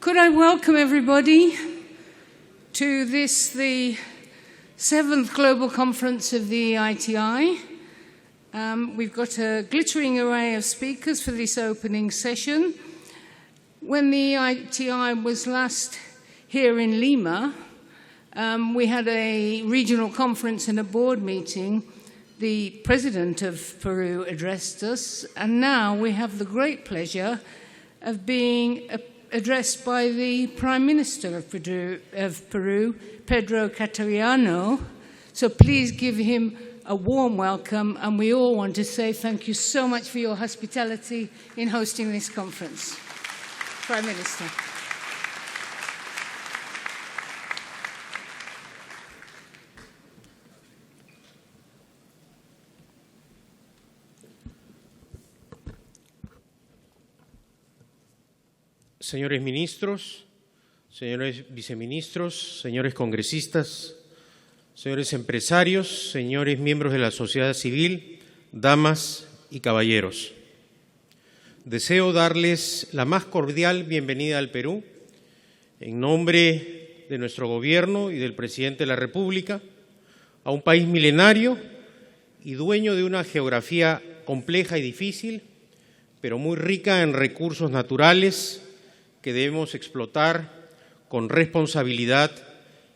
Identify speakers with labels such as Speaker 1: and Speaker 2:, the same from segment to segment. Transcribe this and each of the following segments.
Speaker 1: Could I welcome everybody to this, the 7th Global Conference of the ITI. We've got a glittering array of speakers for this opening session. When the ITI was last here in Lima, we had a regional conference and a board meeting. The President of Peru addressed us, and now we have the great pleasure of being addressed by the Prime Minister of Peru, Pedro Cateriano. So please give him a warm welcome, and we all want to say thank you so much for your hospitality in hosting this conference. Prime Minister.
Speaker 2: Señores ministros, señores viceministros, señores congresistas, señores empresarios, señores miembros de la sociedad civil, damas y caballeros. Deseo darles la más cordial bienvenida al Perú, en nombre de nuestro gobierno y del presidente de la República, a un país milenario y dueño de una geografía compleja y difícil, pero muy rica en recursos naturales que debemos explotar con responsabilidad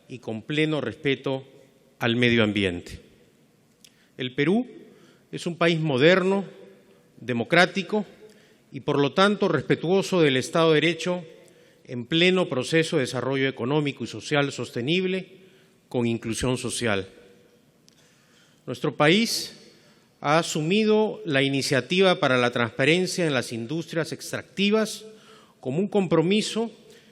Speaker 2: y con pleno respeto al medio ambiente. El Perú es un país moderno, democrático y, por lo tanto, respetuoso del Estado de Derecho en pleno proceso de desarrollo económico y social sostenible con inclusión social. Nuestro país ha asumido la iniciativa para la transparencia en las industrias extractivas como un compromiso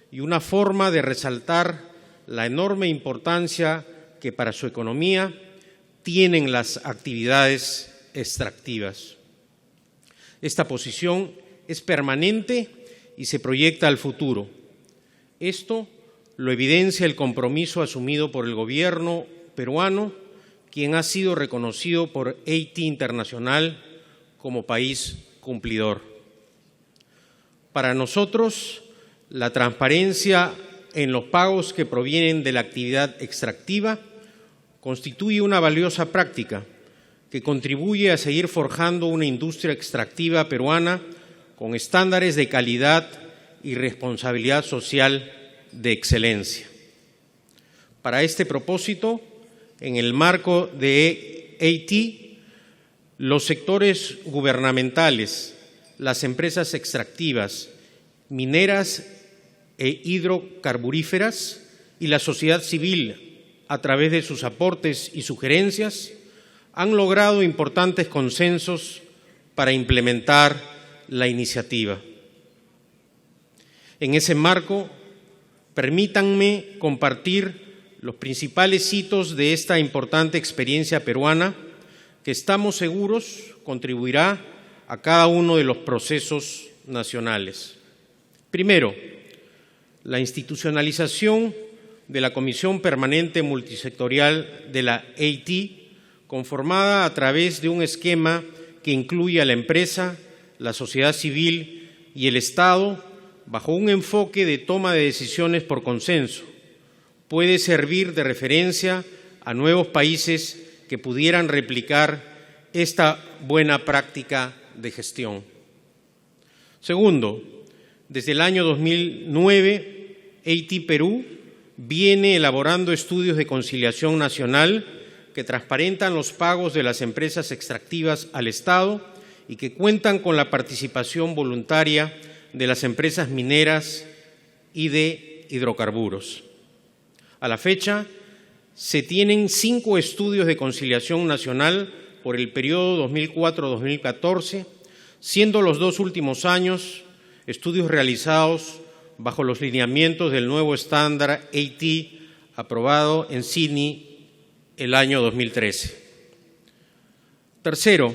Speaker 2: y una forma de resaltar la enorme importancia que para su economía tienen las actividades extractivas. Esta posición es permanente y se proyecta al futuro. Esto lo evidencia el compromiso asumido por el gobierno peruano, quien ha sido reconocido por AT Internacional como país cumplidor. Para nosotros, la transparencia en los pagos que provienen de la actividad extractiva constituye una valiosa práctica que contribuye a seguir forjando una industria extractiva peruana con estándares de calidad y responsabilidad social de excelencia. Para este propósito, en el marco de AT, los sectores gubernamentales, las empresas extractivas, mineras e hidrocarburíferas y la sociedad civil, a través de sus aportes y sugerencias, han logrado importantes consensos para implementar la iniciativa. En ese marco, permítanme compartir los principales hitos de esta importante experiencia peruana que estamos seguros contribuirá a cada uno de los procesos nacionales. Primero, la institucionalización de la Comisión Permanente Multisectorial de la AT, conformada a través de un esquema que incluye a la empresa, la sociedad civil y el Estado, bajo un enfoque de toma de decisiones por consenso, puede servir de referencia a nuevos países que pudieran replicar esta buena práctica de gestión. Segundo, desde el año 2009, AT Perú viene elaborando estudios de conciliación nacional que transparentan los pagos de las empresas extractivas al Estado y que cuentan con la participación voluntaria de las empresas mineras y de hidrocarburos. A la fecha, se tienen 5 estudios de conciliación nacional por el periodo 2004-2014, siendo los 2 últimos años estudios realizados bajo los lineamientos del nuevo estándar AT aprobado en Sydney el año 2013. Tercero,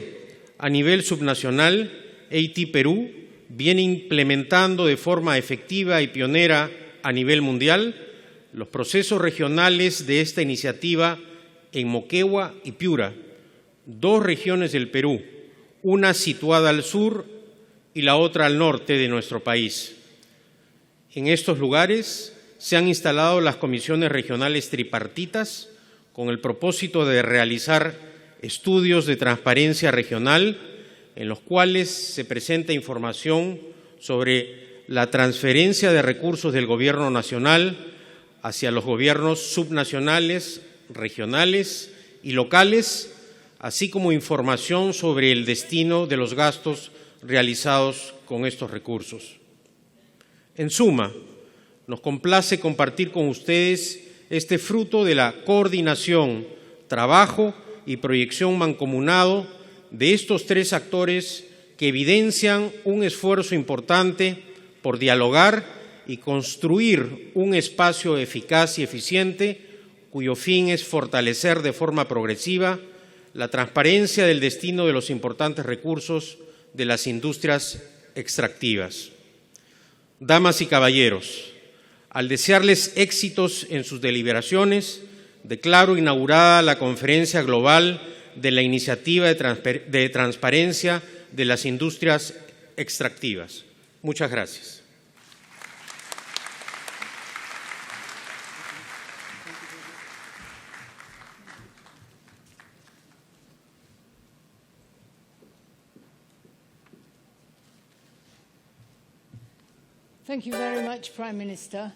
Speaker 2: a nivel subnacional, AT Perú viene implementando de forma efectiva y pionera a nivel mundial los procesos regionales de esta iniciativa en Moquegua y Piura, 2 regiones del Perú, una situada al sur y la otra al norte de nuestro país. En estos lugares se han instalado las comisiones regionales tripartitas con el propósito de realizar estudios de transparencia regional en los cuales se presenta información sobre la transferencia de recursos del Gobierno nacional hacia los gobiernos subnacionales, regionales y locales, así como información sobre el destino de los gastos realizados con estos recursos. En suma, nos complace compartir con ustedes este fruto de la coordinación, trabajo y proyección mancomunado de estos tres actores que evidencian un esfuerzo importante por dialogar y construir un espacio eficaz y eficiente cuyo fin es fortalecer de forma progresiva la transparencia del destino de los importantes recursos de las industrias extractivas. Damas y caballeros, al desearles éxitos en sus deliberaciones, declaro inaugurada la Conferencia Global de la Iniciativa de Transparencia de las Industrias Extractivas. Muchas gracias.
Speaker 1: Thank you very much, Prime Minister.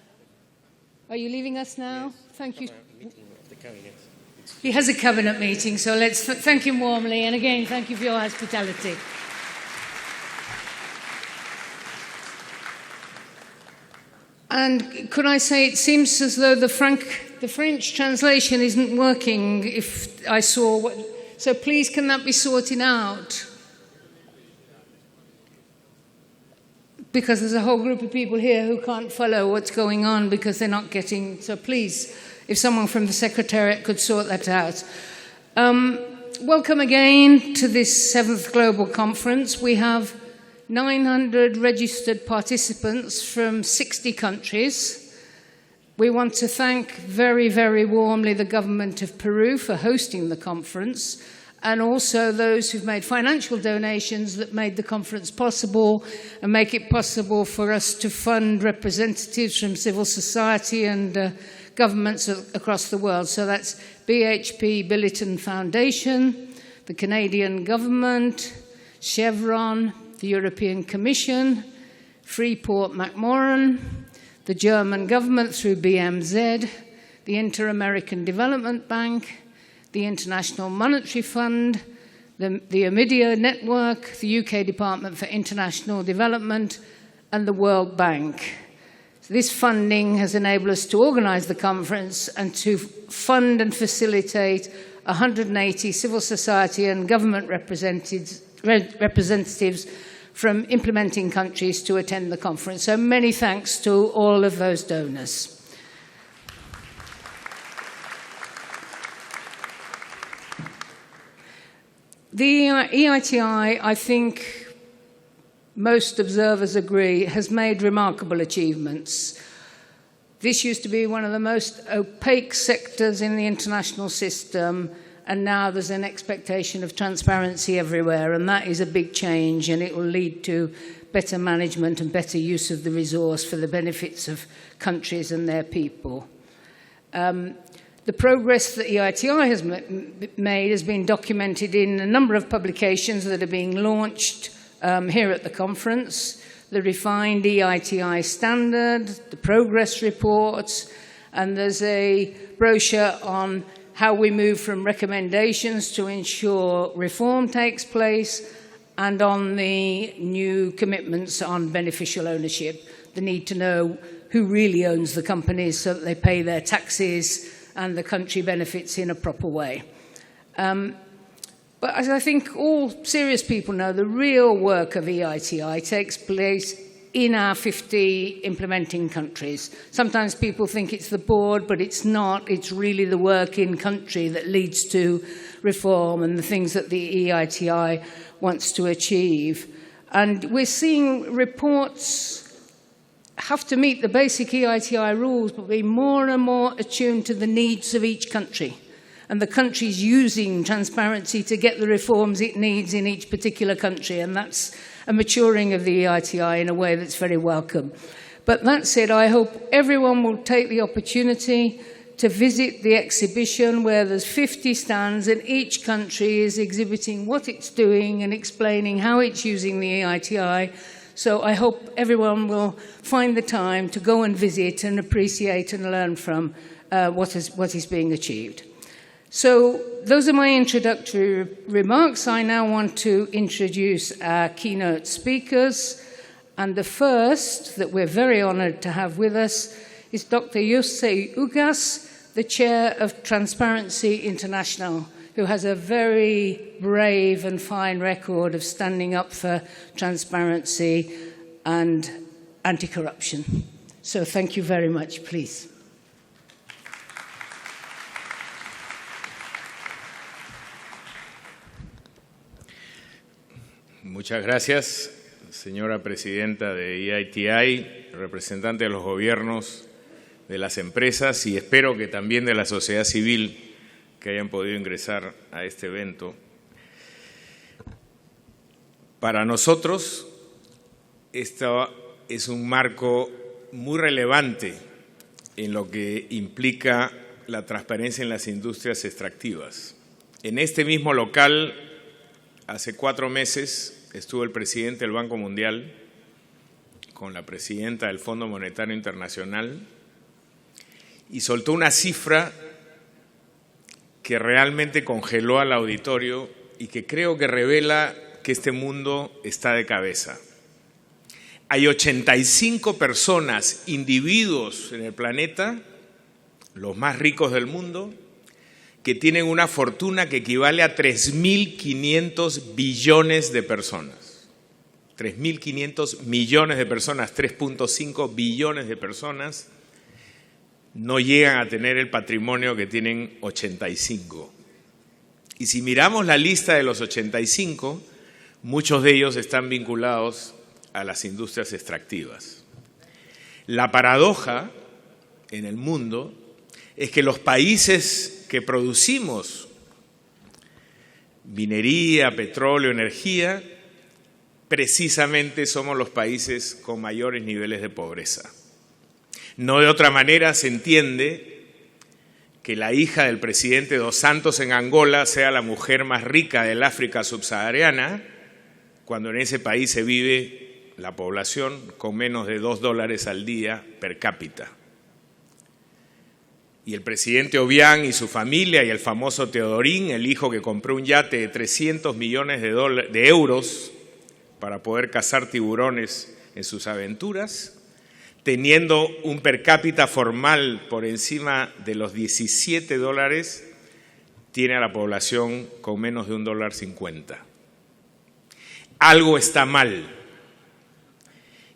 Speaker 1: Are you leaving us now? Yes. Thank you. He has a cabinet meeting, so let's thank him warmly. And again, thank you for your hospitality. And could I say, it seems as though the French translation isn't working, if I saw what... So please, can that be sorted out? Because there's a whole group of people here who can't follow what's going on because they're not getting... So please, if someone from the Secretariat could sort that out. Welcome again to this 7th Global Conference. We have 900 registered participants from 60 countries. We want to thank very, very warmly the government of Peru for hosting the conference, and also those who've made financial donations that made the conference possible and make it possible for us to fund representatives from civil society and governments across the world. So that's BHP Billiton Foundation, the Canadian government, Chevron, the European Commission, Freeport-McMoRan, the German government through BMZ, the Inter-American Development Bank, the International Monetary Fund, the Omidyar Network, the UK Department for International Development, and the World Bank. So this funding has enabled us to organise the conference and to fund and facilitate 180 civil society and government representatives from implementing countries to attend the conference. So many thanks to all of those donors. The EITI, I think most observers agree, has made remarkable achievements. This used to be one of the most opaque sectors in the international system, and now there's an expectation of transparency everywhere, and that is a big change, and it will lead to better management and better use of the resource for the benefits of countries and their people. The progress that EITI has made has been documented in a number of publications that are being launched here at the conference. The refined EITI standard, the progress reports, and there's a brochure on how we move from recommendations to ensure reform takes place, and on the new commitments on beneficial ownership, the need to know who really owns the companies so that they pay their taxes and the country benefits in a proper way. But as I think all serious people know, the real work of EITI takes place in our 50 implementing countries. Sometimes people think it's the board, but it's not. It's really the work in country that leads to reform and the things that the EITI wants to achieve. And we're seeing reports have to meet the basic EITI rules, but be more and more attuned to the needs of each country. And the country's using transparency to get the reforms it needs in each particular country. And that's a maturing of the EITI in a way that's very welcome. But that said, I hope everyone will take the opportunity to visit the exhibition where there's 50 stands and each country is exhibiting what it's doing and explaining how it's using the EITI. So I hope everyone will find the time to go and visit and appreciate and learn from what is being achieved. So those are my introductory remarks. I now want to introduce our keynote speakers. And the first that we're very honored to have with us is Dr. Jose Ugas, the chair of Transparency International, who has a very brave and fine record of standing up for transparency and anti-corruption. So thank you very much, please.
Speaker 3: Muchas gracias, señora presidenta de EITI, representante de los gobiernos, de las empresas y espero que también de la sociedad civil que hayan podido ingresar a este evento. Para nosotros, esto es un marco muy relevante en lo que implica la transparencia en las industrias extractivas. En este mismo local, hace 4 meses, estuvo el presidente del Banco Mundial con la presidenta del Fondo Monetario Internacional y soltó una cifra que realmente congeló al auditorio y que creo que revela que este mundo está de cabeza. Hay 85 personas, individuos en el planeta, los más ricos del mundo, que tienen una fortuna que equivale a 3.500 billones de personas. 3.500 millones de personas, 3.5 billones de personas, no llegan a tener el patrimonio que tienen 85. Y si miramos la lista de los 85, muchos de ellos están vinculados a las industrias extractivas. La paradoja en el mundo es que los países que producimos minería, petróleo, energía, precisamente somos los países con mayores niveles de pobreza. No de otra manera se entiende que la hija del presidente dos Santos en Angola sea la mujer más rica del África subsahariana, cuando en ese país se vive la población con menos de $2 al día per cápita. Y el presidente Obiang y su familia y el famoso Teodorín, el hijo que compró un yate de 300 millones de euros para poder cazar tiburones en sus aventuras, teniendo un per cápita formal por encima de los $17, tiene a la población con menos de $1.50. Algo está mal.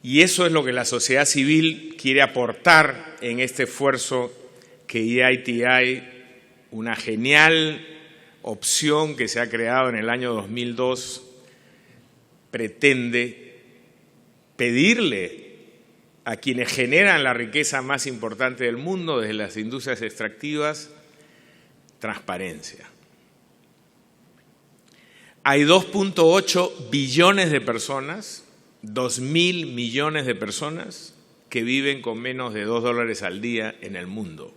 Speaker 3: Y eso es lo que la sociedad civil quiere aportar en este esfuerzo que EITI, una genial opción que se ha creado en el año 2002, pretende pedirle a quienes generan la riqueza más importante del mundo, desde las industrias extractivas, transparencia. Hay 2.8 billones de personas, 2.000 millones de personas que viven con menos de $2 al día en el mundo.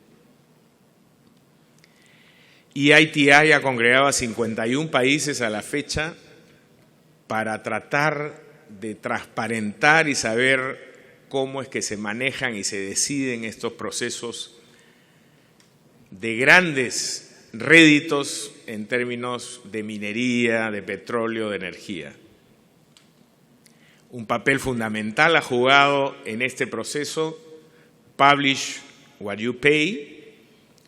Speaker 3: EITI ha congregado a 51 países a la fecha para tratar de transparentar y saber cómo es que se manejan y se deciden estos procesos de grandes réditos en términos de minería, de petróleo, de energía. Un papel fundamental ha jugado en este proceso Publish What You Pay,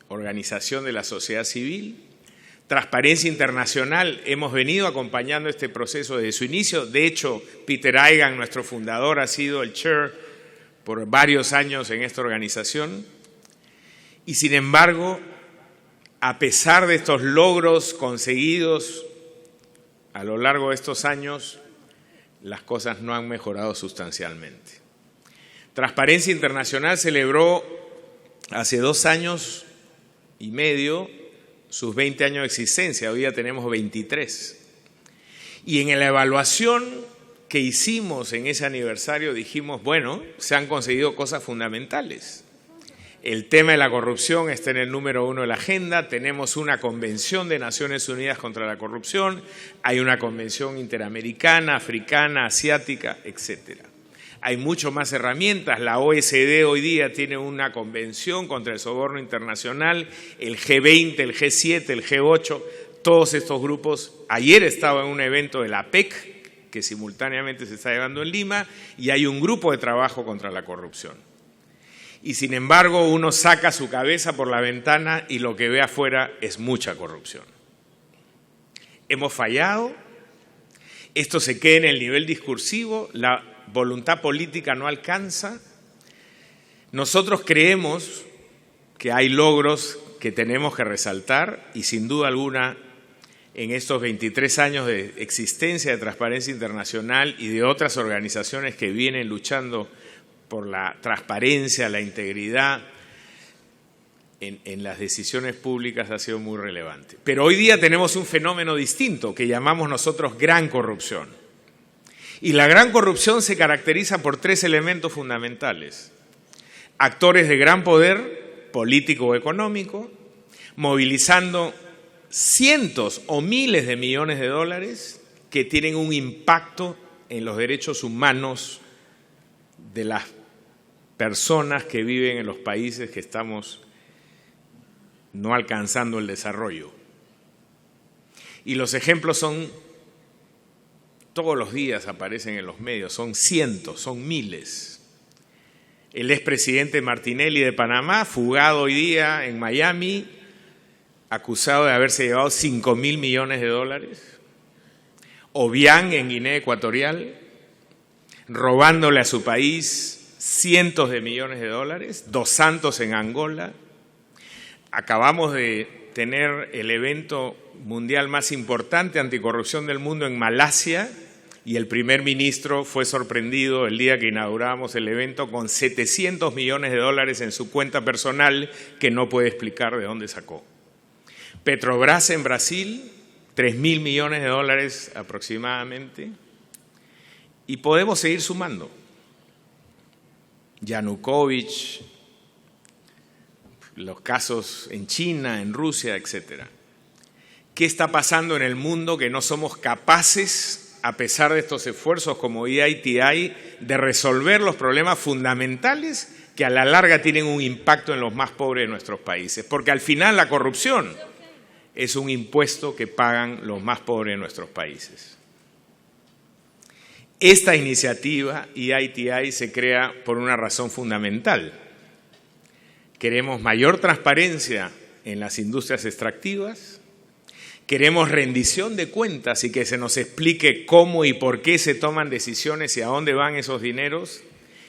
Speaker 3: organización de la sociedad civil, Transparencia Internacional. Hemos venido acompañando este proceso desde su inicio. De hecho, Peter Eigan, nuestro fundador, ha sido el chair por varios años en esta organización. Y sin embargo, a pesar de estos logros conseguidos a lo largo de estos años, las cosas no han mejorado sustancialmente. Transparencia Internacional celebró hace 2 años y medio sus 20 años de existencia. Hoy ya tenemos 23. Y en la evaluación que hicimos en ese aniversario dijimos, bueno, se han conseguido cosas fundamentales. El tema de la corrupción está en el número 1 de la agenda, tenemos una convención de Naciones Unidas contra la corrupción, hay una convención interamericana, africana, asiática, etcétera. Hay mucho más herramientas, la OECD hoy día tiene una convención contra el soborno internacional, el G20, el G7, el G8, todos estos grupos. Ayer estaba en un evento de la PEC, que simultáneamente se está llevando en Lima, y hay un grupo de trabajo contra la corrupción. Y sin embargo, uno saca su cabeza por la ventana y lo que ve afuera es mucha corrupción. Hemos fallado, esto se queda en el nivel discursivo, la voluntad política no alcanza. Nosotros creemos que hay logros que tenemos que resaltar y sin duda alguna en estos 23 años de existencia de Transparencia Internacional y de otras organizaciones que vienen luchando por la transparencia, la integridad en las decisiones públicas ha sido muy relevante. Pero hoy día tenemos un fenómeno distinto que llamamos nosotros gran corrupción. Y la gran corrupción se caracteriza por 3 elementos fundamentales. Actores de gran poder político o económico, movilizando cientos o miles de millones de dólares que tienen un impacto en los derechos humanos de las personas que viven en los países que estamos no alcanzando el desarrollo. Y los ejemplos son, todos los días aparecen en los medios, son cientos, son miles. El expresidente Martinelli de Panamá, fugado hoy día en Miami, acusado de haberse llevado 5.000 millones de dólares. Obiang en Guinea Ecuatorial, robándole a su país cientos de millones de dólares, Dos Santos en Angola. Acabamos de tener el evento mundial más importante anticorrupción del mundo en Malasia y el primer ministro fue sorprendido el día que inauguramos el evento con 700 millones de dólares en su cuenta personal que no puede explicar de dónde sacó. Petrobras en Brasil, 3.000 millones de dólares aproximadamente. Y podemos seguir sumando. Yanukovych, los casos en China, en Rusia, etcétera. ¿Qué está pasando en el mundo que no somos capaces, a pesar de estos esfuerzos como EITI, de resolver los problemas fundamentales que a la larga tienen un impacto en los más pobres de nuestros países? Porque al final la corrupción es un impuesto que pagan los más pobres de nuestros países. Esta iniciativa, EITI, se crea por una razón fundamental. Queremos mayor transparencia en las industrias extractivas, queremos rendición de cuentas y que se nos explique cómo y por qué se toman decisiones y a dónde van esos dineros,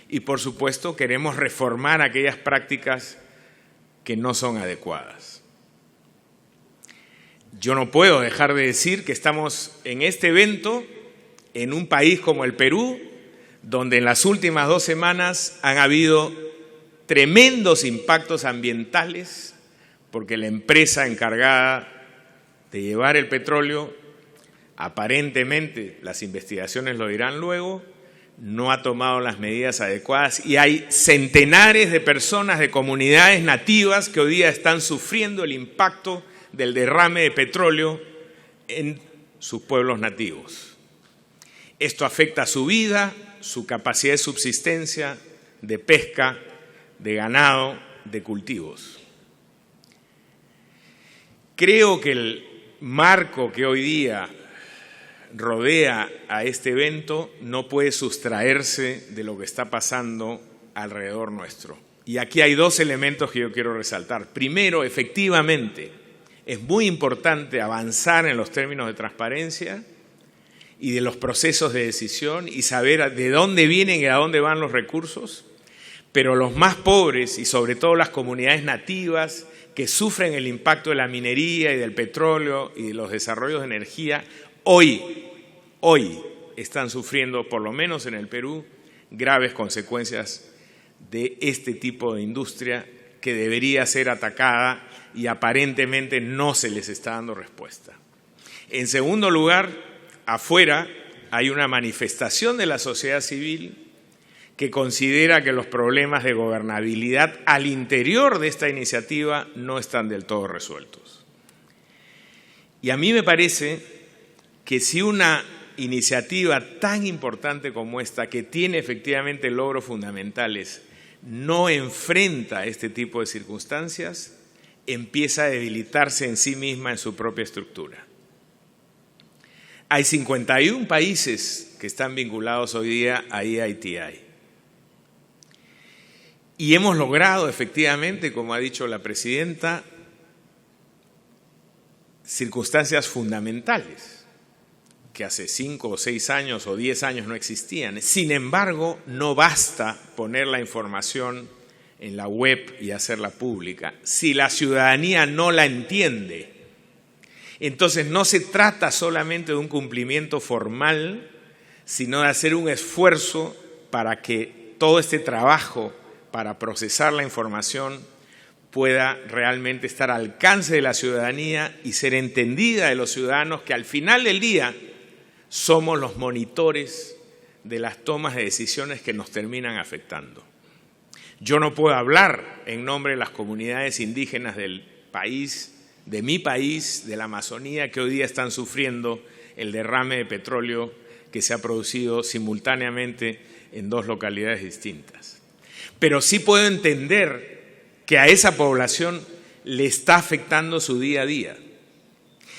Speaker 3: y por supuesto queremos reformar aquellas prácticas que no son adecuadas. Yo no puedo dejar de decir que estamos en este evento en un país como el Perú, donde en las últimas 2 semanas han habido tremendos impactos ambientales, porque la empresa encargada de llevar el petróleo, aparentemente, las investigaciones lo dirán luego, no ha tomado las medidas adecuadas y hay centenares de personas de comunidades nativas que hoy día están sufriendo el impacto del derrame de petróleo en sus pueblos nativos. Esto afecta a su vida, su capacidad de subsistencia, de pesca, de ganado, de cultivos. Creo que el marco que hoy día rodea a este evento no puede sustraerse de lo que está pasando alrededor nuestro. Y aquí hay 2 elementos que yo quiero resaltar. Primero, efectivamente, es muy importante avanzar en los términos de transparencia y de los procesos de decisión y saber de dónde vienen y a dónde van los recursos, pero los más pobres y sobre todo las comunidades nativas que sufren el impacto de la minería y del petróleo y de los desarrollos de energía, hoy están sufriendo, por lo menos en el Perú, graves consecuencias de este tipo de industria que debería ser atacada y aparentemente no se les está dando respuesta. En segundo lugar, afuera hay una manifestación de la sociedad civil que considera que los problemas de gobernabilidad al interior de esta iniciativa no están del todo resueltos. Y a mí me parece que si una iniciativa tan importante como esta, que tiene efectivamente logros fundamentales, no enfrenta este tipo de circunstancias, empieza a debilitarse en sí misma en su propia estructura. Hay 51 países que están vinculados hoy día a ITI. Y hemos logrado efectivamente, como ha dicho la presidenta, circunstancias fundamentales que hace 5 o 6 años o 10 años no existían. Sin embargo, no basta poner la información en la web y hacerla pública. Si la ciudadanía no la entiende, entonces no se trata solamente de un cumplimiento formal, sino de hacer un esfuerzo para que todo este trabajo para procesar la información pueda realmente estar al alcance de la ciudadanía y ser entendida de los ciudadanos, que al final del día somos los monitores de las tomas de decisiones que nos terminan afectando. Yo no puedo hablar en nombre de las comunidades indígenas del país, de mi país, de la Amazonía, que hoy día están sufriendo el derrame de petróleo que se ha producido simultáneamente en 2 localidades distintas. Pero sí puedo entender que a esa población le está afectando su día a día.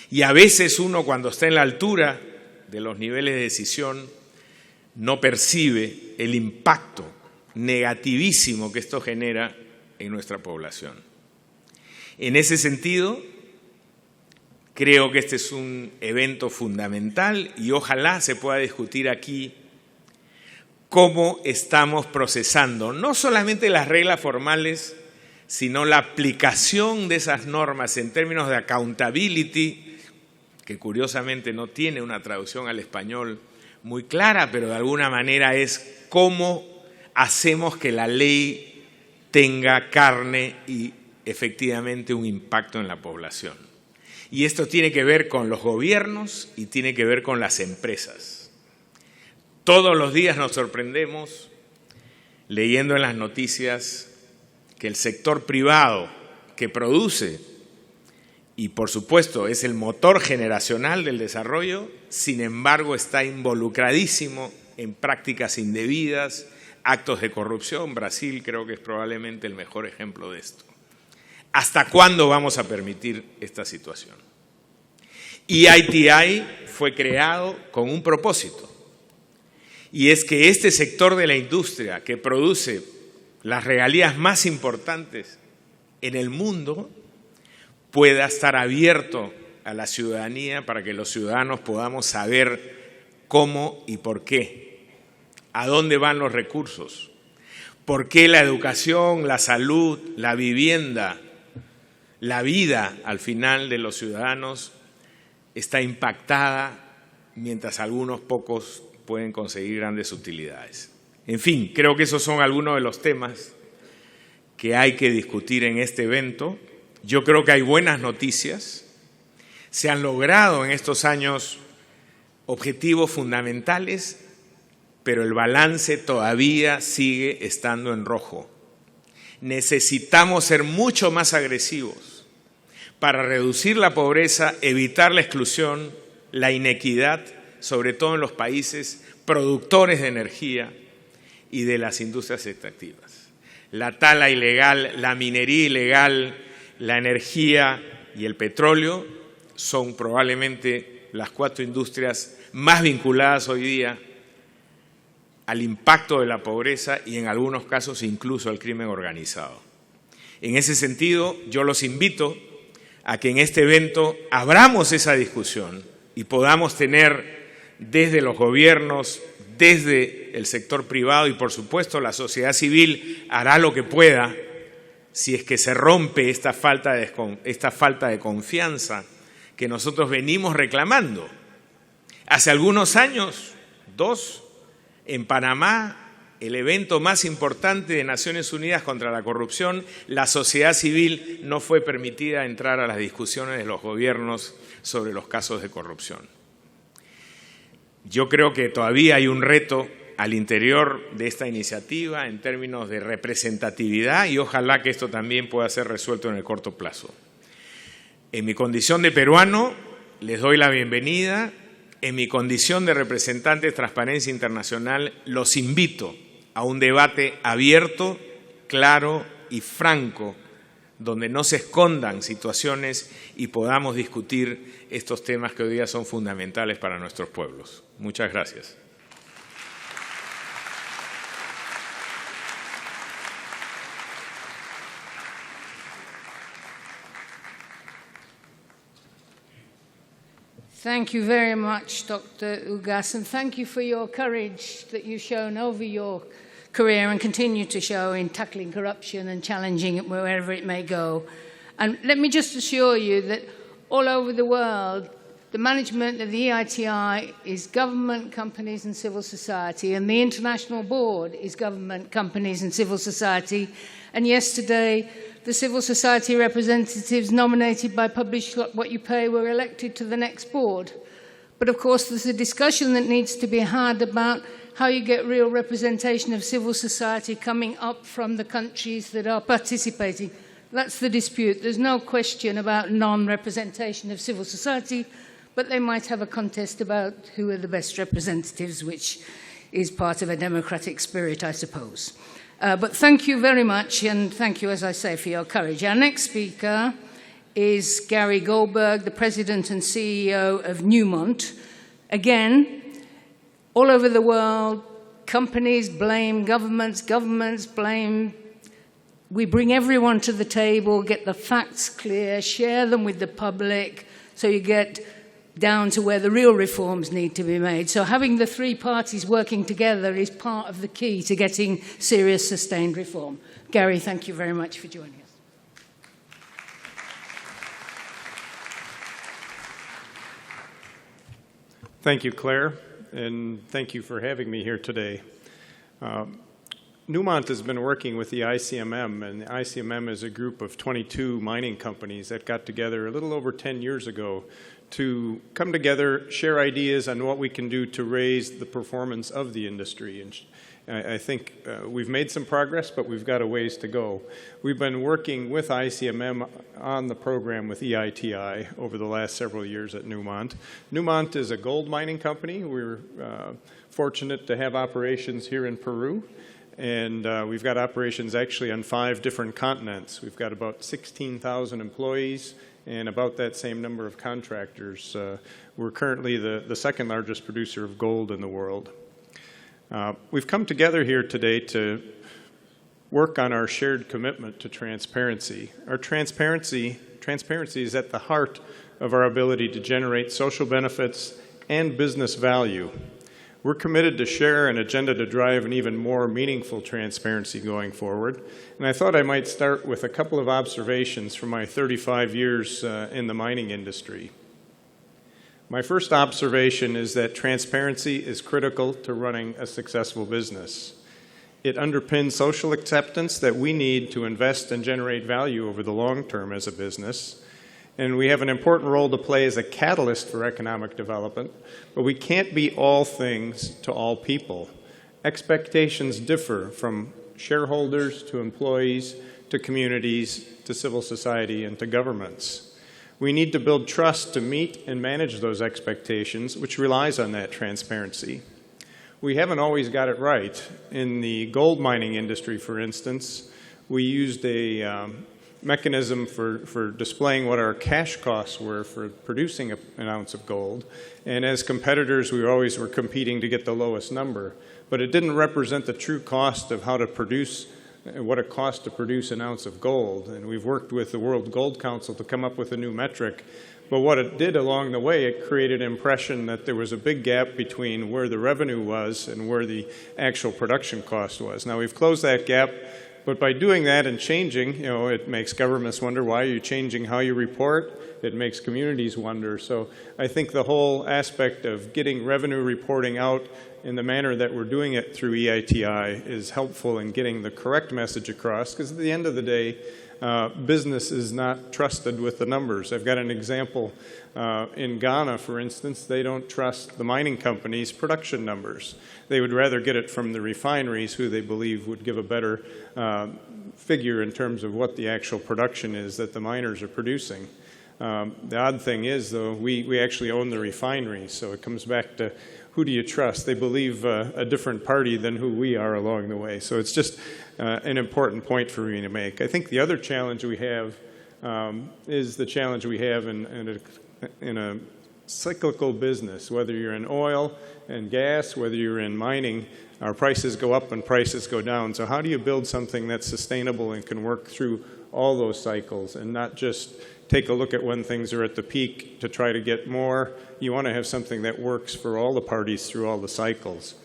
Speaker 3: Y a veces uno, cuando está en la altura de los niveles de decisión, no percibe el impacto negativísimo que esto genera en nuestra población. En ese sentido, creo que este es un evento fundamental y ojalá se pueda discutir aquí cómo estamos procesando no solamente las reglas formales, sino la aplicación de esas normas en términos de accountability, que curiosamente no tiene una traducción al español muy clara, pero de alguna manera es cómo hacemos que la ley tenga carne y efectivamente un impacto en la población. Y esto tiene que ver con los gobiernos y tiene que ver con las empresas. Todos los días nos sorprendemos leyendo en las noticias que el sector privado que produce y por supuesto es el motor generacional del desarrollo, sin embargo está involucradísimo en prácticas indebidas, actos de corrupción. Brasil creo que es probablemente el mejor ejemplo de esto. ¿Hasta cuándo vamos a permitir esta situación? Y ITI fue creado con un propósito, y es que este sector de la industria que produce las regalías más importantes en el mundo pueda estar abierto a la ciudadanía para que los ciudadanos podamos saber cómo y por qué, a dónde van los recursos, por qué la educación, la salud, la vivienda, la vida al final de los ciudadanos está impactada mientras algunos pocos pueden conseguir grandes utilidades. En fin, creo que esos son algunos de los temas que hay que discutir en este evento. Yo creo que hay buenas noticias. Se han logrado en estos años objetivos fundamentales, pero el balance todavía sigue estando en rojo. Necesitamos ser mucho más agresivos para reducir la pobreza, evitar la exclusión, la inequidad, sobre todo en los países productores de energía y de las industrias extractivas. La tala ilegal, la minería ilegal, la energía y el petróleo son probablemente las 4 industrias más vinculadas hoy día al impacto de la pobreza y en algunos casos incluso al crimen organizado. En ese sentido, yo los invito a que en este evento abramos esa discusión y podamos tener desde los gobiernos, desde el sector privado y por supuesto la sociedad civil hará lo que pueda si es que se rompe esta falta de confianza que nosotros venimos reclamando. Hace algunos años, 2, en Panamá, el evento más importante de Naciones Unidas contra la corrupción, la sociedad civil no fue permitida entrar a las discusiones de los gobiernos sobre los casos de corrupción. Yo creo que todavía hay un reto al interior de esta iniciativa en términos de representatividad y ojalá que esto también pueda ser resuelto en el corto plazo. En mi condición de peruano, les doy la bienvenida. En mi condición de representante de Transparencia Internacional, los invito a un debate abierto, claro y franco, donde no se escondan situaciones y podamos discutir estos temas que hoy día son fundamentales para nuestros pueblos. Muchas gracias.
Speaker 1: Thank you very much, Dr. Ugas, and thank you for your courage that you've shown over your career and continue to show in tackling corruption and challenging it wherever it may go. And let me just assure you that all over the world, the management of the EITI is government, companies and civil society, and the International Board is government, companies and civil society. And yesterday, the civil society representatives nominated by Publish What You Pay were elected to the next board. But of course, there's a discussion that needs to be had about how you get real representation of civil society coming up from the countries that are participating. That's the dispute. There's no question about non-representation of civil society, but they might have a contest about who are the best representatives, which is part of a democratic spirit, I suppose. But thank you very much, and thank you, as I say, for your courage. Our next speaker is Gary Goldberg, the President and CEO of Newmont. Again, all over the world, companies blame governments, governments blame. We bring everyone to the table, get the facts clear, share them with the public, so you get down to where the real reforms need to be made. So having the three parties working together is part of the key to getting serious, sustained reform. Gary, thank you very much for joining us.
Speaker 4: Thank you, Claire, and thank you for having me here today. Newmont has been working with the ICMM, and the ICMM is a group of 22 mining companies that got together a little over 10 years ago to come together, share ideas on what we can do to raise the performance of the industry. And I think we've made some progress, but we've got a ways to go. We've been working with ICMM on the program with EITI over the last several years at Newmont. Newmont is a gold mining company. We're fortunate to have operations here in Peru. And we've got operations actually on 5 different continents. We've got about 16,000 employees and about that same number of contractors. We're currently the second largest producer of gold in the world. We've come together here today to work on our shared commitment to transparency. Our transparency is at the heart of our ability to generate social benefits and business value. We're committed to share an agenda to drive an even more meaningful transparency going forward. And I thought I might start with a couple of observations from my 35 years in the mining industry. My first observation is that transparency is critical to running a successful business. It underpins social acceptance that we need to invest and generate value over the long term as a business. And we have an important role to play as a catalyst for economic development, but we can't be all things to all people. Expectations differ from shareholders to employees to communities to civil society and to governments. We need to build trust to meet and manage those expectations, which relies on that transparency. We haven't always got it right. In the gold mining industry, for instance, we used a mechanism for displaying what our cash costs were for producing an ounce of gold. And as competitors, we always were competing to get the lowest number. But it didn't represent the true cost of how to produce, what it costs to produce an ounce of gold. And we've worked with the World Gold Council to come up with a new metric. But what it did along the way, it created an impression that there was a big gap between where the revenue was and where the actual production cost was. Now, we've closed that gap. But by doing that and changing, it makes governments wonder, why are you changing how you report? it makes communities wonder. So I think the whole aspect of getting revenue reporting out in the manner that we're doing it through EITI is helpful in getting the correct message across, because at the end of the day, business is not trusted with the numbers. I've got an example in Ghana, for instance. They don't trust the mining companies' production numbers. They would rather get it from the refineries, who they believe would give a better figure in terms of what the actual production is that the miners are producing. The odd thing is, though, we actually own the refineries, so it comes back to who do you trust? They believe a different party than who we are along the way. So it's just an important point for me to make. I think the other challenge we have is the challenge we have in a cyclical business. Whether you're in oil and gas, whether you're in mining, our prices go up and prices go down. So how do you build something that's sustainable and can work through all those cycles and not just take a look at when things are at the peak to try to get more? You want to have something that works for all the parties through all the cycles.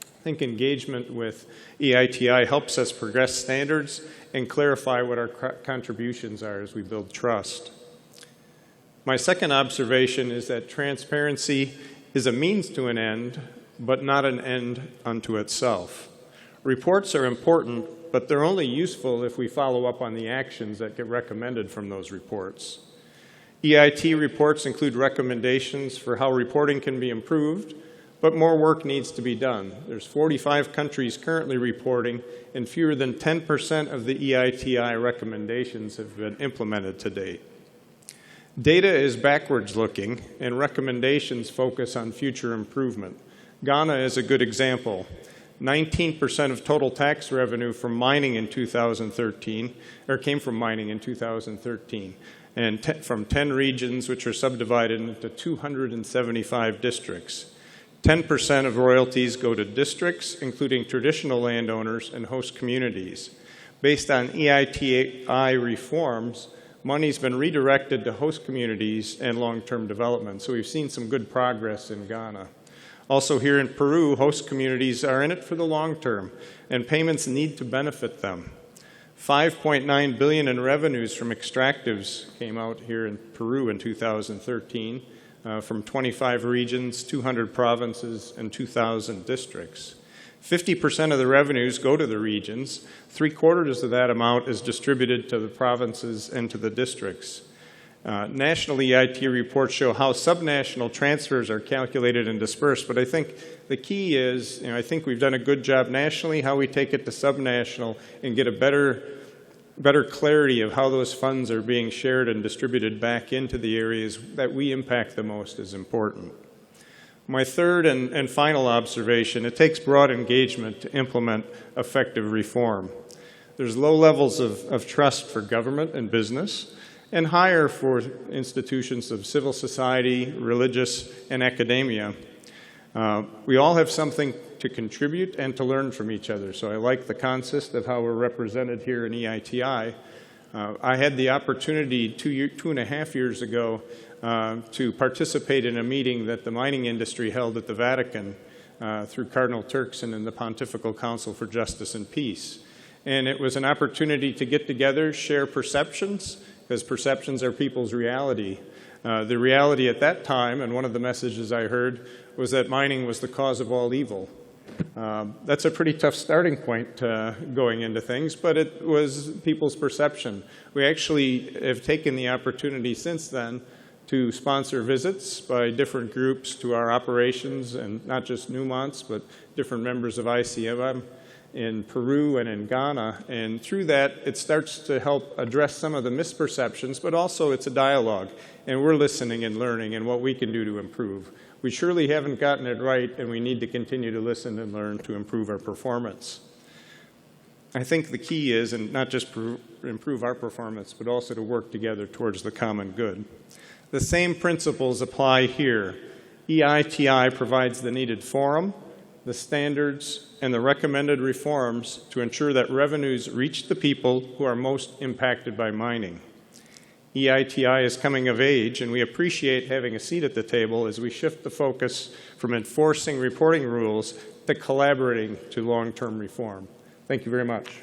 Speaker 4: I think engagement with EITI helps us progress standards and clarify what our contributions are as we build trust. My second observation is that transparency is a means to an end, but not an end unto itself. Reports are important, but they're only useful if we follow up on the actions that get recommended from those reports. EIT reports include recommendations for how reporting can be improved, but more work needs to be done. There's 45 countries currently reporting, and fewer than 10% of the EITI recommendations have been implemented to date. Data is backwards looking, and recommendations focus on future improvement. Ghana is a good example. 19% of total tax revenue from mining in 2013, or came from mining in 2013, and from 10 regions which are subdivided into 275 districts. 10% of royalties go to districts, including traditional landowners and host communities. Based on EITI reforms, money's been redirected to host communities and long-term development. So we've seen some good progress in Ghana. Also here in Peru, host communities are in it for the long term, and payments need to benefit them. 5.9 billion in revenues from extractives came out here in Peru in 2013 from 25 regions, 200 provinces, and 2,000 districts. 50% of the revenues go to the regions. 3/4 of that amount is distributed to the provinces and to the districts. National EIT reports show how subnational transfers are calculated and dispersed, but I think the key is, I think we've done a good job nationally, how we take it to subnational and get a better clarity of how those funds are being shared and distributed back into the areas that we impact the most is important. My third and final observation, it takes broad engagement to implement effective reform. There's low levels of trust for government and business, and higher for institutions of civil society, religious, and academia. We all have something to contribute and to learn from each other, so I like the concept of how we're represented here in EITI. I had the opportunity 2.5 years ago to participate in a meeting that the mining industry held at the Vatican through Cardinal Turkson and the Pontifical Council for Justice and Peace. And it was an opportunity to get together, share perceptions, because perceptions are people's reality. The reality at that time, and one of the messages I heard, was that mining was the cause of all evil. That's a pretty tough starting point going into things, but it was people's perception. We actually have taken the opportunity since then to sponsor visits by different groups to our operations, and not just Newmont's, but different members of ICMM in Peru and in Ghana. And through that, it starts to help address some of the misperceptions, but also it's a dialogue. And we're listening and learning and what we can do to improve. We surely haven't gotten it right, and we need to continue to listen and learn to improve our performance. I think the key is, and not just improve our performance, but also to work together towards the common good. The same principles apply here. EITI provides the needed forum, the standards, and the recommended reforms to ensure that revenues reach the people who are most impacted by mining. EITI is coming of age, and we appreciate having a seat at the table as we shift the focus from enforcing reporting rules to collaborating to long-term reform. Thank you very much.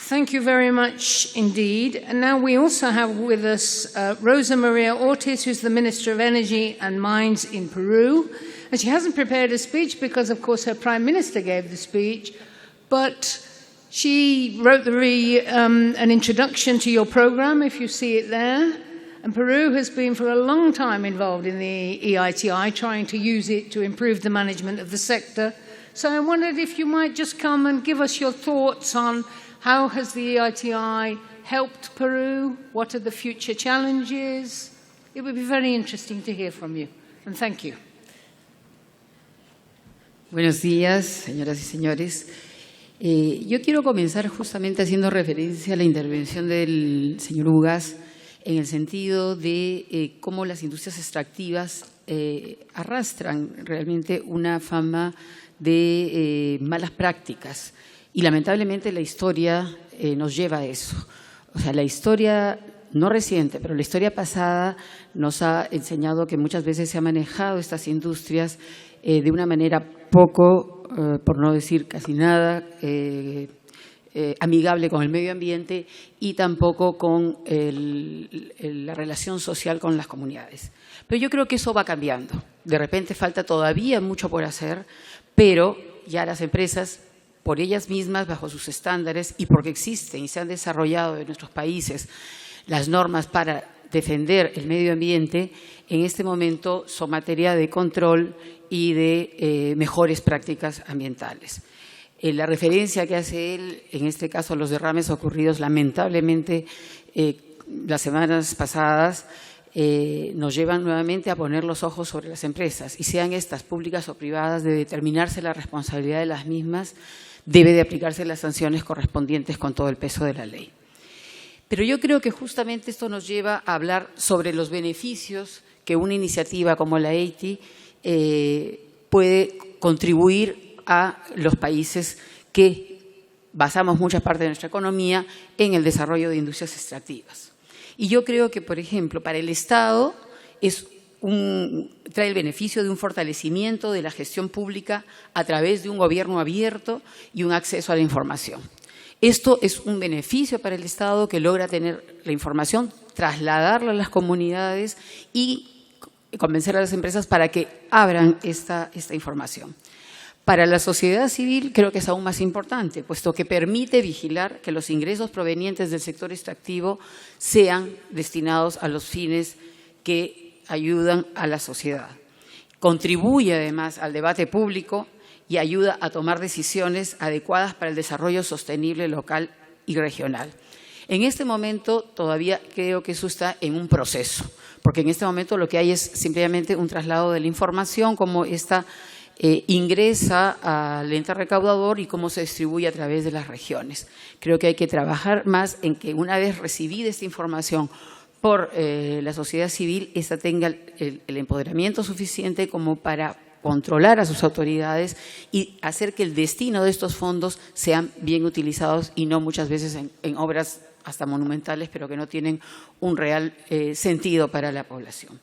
Speaker 1: Thank you very much indeed. And now we also have with us Rosa Maria Ortiz, who's the Minister of Energy and Mines in Peru. And she hasn't prepared a speech because, of course, her Prime Minister gave the speech, but she wrote an introduction to your program, if you see it there. And Peru has been for a long time involved in the EITI, trying to use it to improve the management of the sector. So I wondered if you might just come and give us your thoughts on how has the EITI helped Peru? What are the future challenges? It would be very interesting to hear from you. And thank you.
Speaker 5: Buenos días, señoras y señores. Yo quiero comenzar justamente haciendo referencia a la intervención del señor Ugas en el sentido de cómo las industrias extractivas arrastran realmente una fama de malas prácticas. Y lamentablemente la historia nos lleva a eso. O sea, la historia no reciente, pero la historia pasada nos ha enseñado que muchas veces se han manejado estas industrias de una manera poco, por no decir casi nada, amigable con el medio ambiente y tampoco con la relación social con las comunidades. Pero yo creo que eso va cambiando. De repente falta todavía mucho por hacer, pero ya las empresas, por ellas mismas, bajo sus estándares y porque existen y se han desarrollado en nuestros países las normas para defender el medio ambiente, en este momento son materia de control y de mejores prácticas ambientales. La referencia que hace él, en este caso a los derrames ocurridos lamentablemente las semanas pasadas, nos llevan nuevamente a poner los ojos sobre las empresas y sean estas públicas o privadas, de determinarse la responsabilidad de las mismas, debe de aplicarse las sanciones correspondientes con todo el peso de la ley. Pero yo creo que justamente esto nos lleva a hablar sobre los beneficios que una iniciativa como la EITI puede contribuir a los países que basamos mucha parte de nuestra economía en el desarrollo de industrias extractivas. Y yo creo que, por ejemplo, para el Estado trae el beneficio de un fortalecimiento de la gestión pública a través de un gobierno abierto y un acceso a la información. Esto es un beneficio para el Estado que logra tener la información, trasladarla a las comunidades y convencer a las empresas para que abran esta información. Para la sociedad civil creo que es aún más importante, puesto que permite vigilar que los ingresos provenientes del sector extractivo sean destinados a los fines que ayudan a la sociedad. Contribuye además al debate público y ayuda a tomar decisiones adecuadas para el desarrollo sostenible local y regional. En este momento todavía creo que eso está en un proceso, porque en este momento lo que hay es simplemente un traslado de la información, cómo esta ingresa al ente recaudador y cómo se distribuye a través de las regiones. Creo que hay que trabajar más en que una vez recibida esta información por la sociedad civil, esta tenga el empoderamiento suficiente como para controlar a sus autoridades y hacer que el destino de estos fondos sean bien utilizados y no muchas veces en obras hasta monumentales, pero que no tienen un real sentido para la población.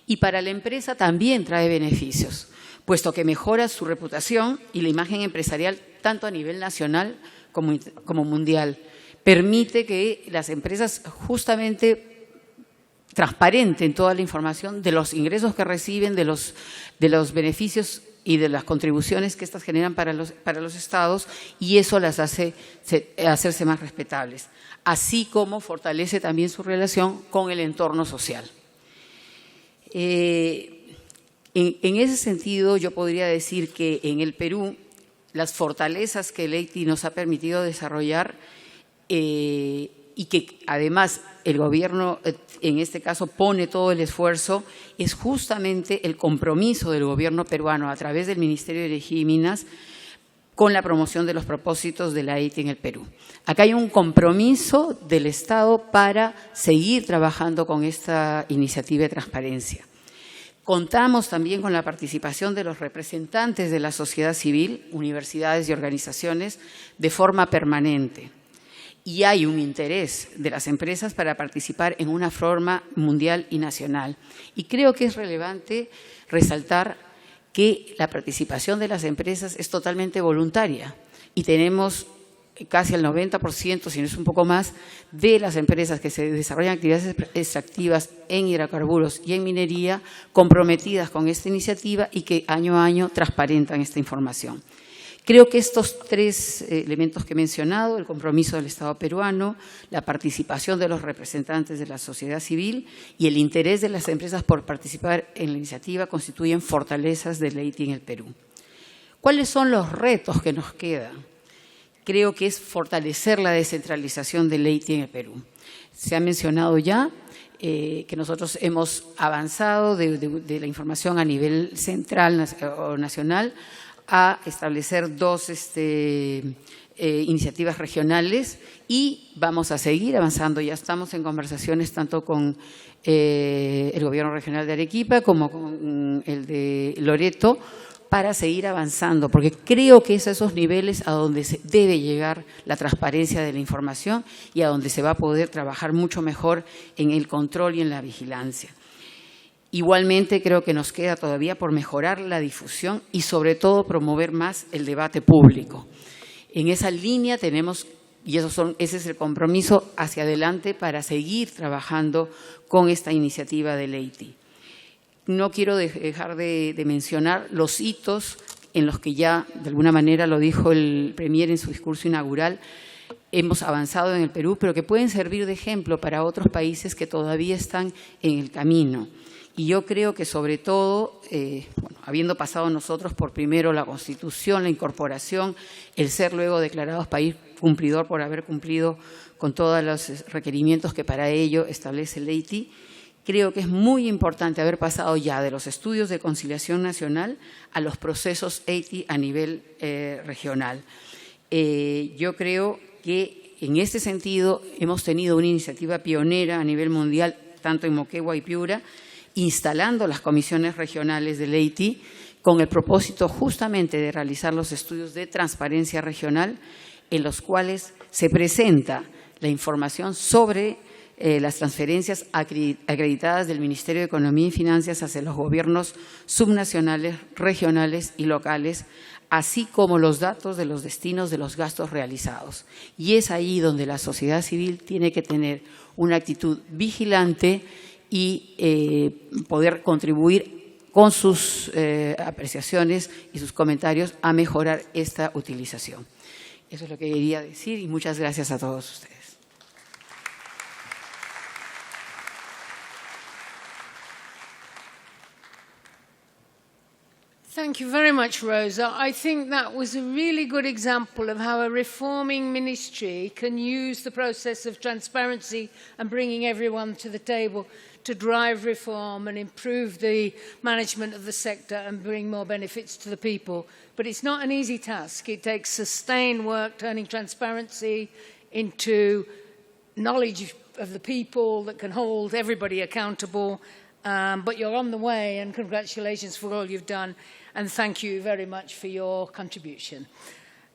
Speaker 5: Y para la empresa también trae beneficios, puesto que mejora su reputación y la imagen empresarial tanto a nivel nacional como mundial. Permite que las empresas justamente transparenten toda la información de los ingresos que reciben, de los beneficios y de las contribuciones que estas generan para los estados, y eso las hace hacerse más respetables, así como fortalece también su relación con el entorno social. En ese sentido, yo podría decir que en el Perú las fortalezas que el EITI nos ha permitido desarrollar y que además el gobierno en este caso pone todo el esfuerzo, es justamente el compromiso del gobierno peruano a través del Ministerio de Energía y Minas con la promoción de los propósitos de la EITI en el Perú. Acá hay un compromiso del Estado para seguir trabajando con esta iniciativa de transparencia. Contamos también con la participación de los representantes de la sociedad civil, universidades y organizaciones de forma permanente. Y hay un interés de las empresas para participar en una forma mundial y nacional. Y creo que es relevante resaltar que la participación de las empresas es totalmente voluntaria y tenemos casi el 90%, si no es un poco más, de las empresas que se desarrollan actividades extractivas en hidrocarburos y en minería comprometidas con esta iniciativa y que año a año transparentan esta información. Creo que estos tres elementos que he mencionado, el compromiso del Estado peruano, la participación de los representantes de la sociedad civil y el interés de las empresas por participar en la iniciativa constituyen fortalezas del EITI en el Perú. ¿Cuáles son los retos que nos quedan? Creo que es fortalecer la descentralización del EITI en el Perú. Se ha mencionado ya que nosotros hemos avanzado de la información a nivel central o nacional a establecer dos iniciativas regionales y vamos a seguir avanzando. Ya estamos en conversaciones tanto con el Gobierno Regional de Arequipa como con el de Loreto para seguir avanzando, porque creo que es a esos niveles a donde se debe llegar la transparencia de la información y a donde se va a poder trabajar mucho mejor en el control y en la vigilancia. Igualmente creo que nos queda todavía por mejorar la difusión y sobre todo promover más el debate público. En esa línea tenemos, y ese es el compromiso hacia adelante para seguir trabajando con esta iniciativa del EITI. No quiero dejar de mencionar los hitos en los que ya de alguna manera lo dijo el Premier en su discurso inaugural, hemos avanzado en el Perú, pero que pueden servir de ejemplo para otros países que todavía están en el camino. Y yo creo que sobre todo, habiendo pasado nosotros por primero la Constitución, la incorporación, el ser luego declarados país cumplidor por haber cumplido con todos los requerimientos que para ello establece el EITI, creo que es muy importante haber pasado ya de los estudios de conciliación nacional a los procesos EITI a nivel regional. Yo creo que en este sentido hemos tenido una iniciativa pionera a nivel mundial, tanto en Moquegua y Piura, instalando las comisiones regionales del EITI con el propósito justamente de realizar los estudios de transparencia regional en los cuales se presenta la información sobre las transferencias acreditadas del Ministerio de Economía y Finanzas hacia los gobiernos subnacionales, regionales y locales, así como los datos de los destinos de los gastos realizados. Y es ahí donde la sociedad civil tiene que tener una actitud vigilante y poder contribuir con sus apreciaciones y sus comentarios a mejorar esta utilización. Eso es lo que quería decir y muchas gracias a todos ustedes.
Speaker 1: Thank you very much, Rosa. I think that was a really good example of how a reforming ministry can use the process of transparency and bringing everyone to the table to drive reform and improve the management of the sector and bring more benefits to the people. But it's not an easy task. It takes sustained work turning transparency into knowledge of the people that can hold everybody accountable. But you're on the way, and congratulations for all you've done. And thank you very much for your contribution.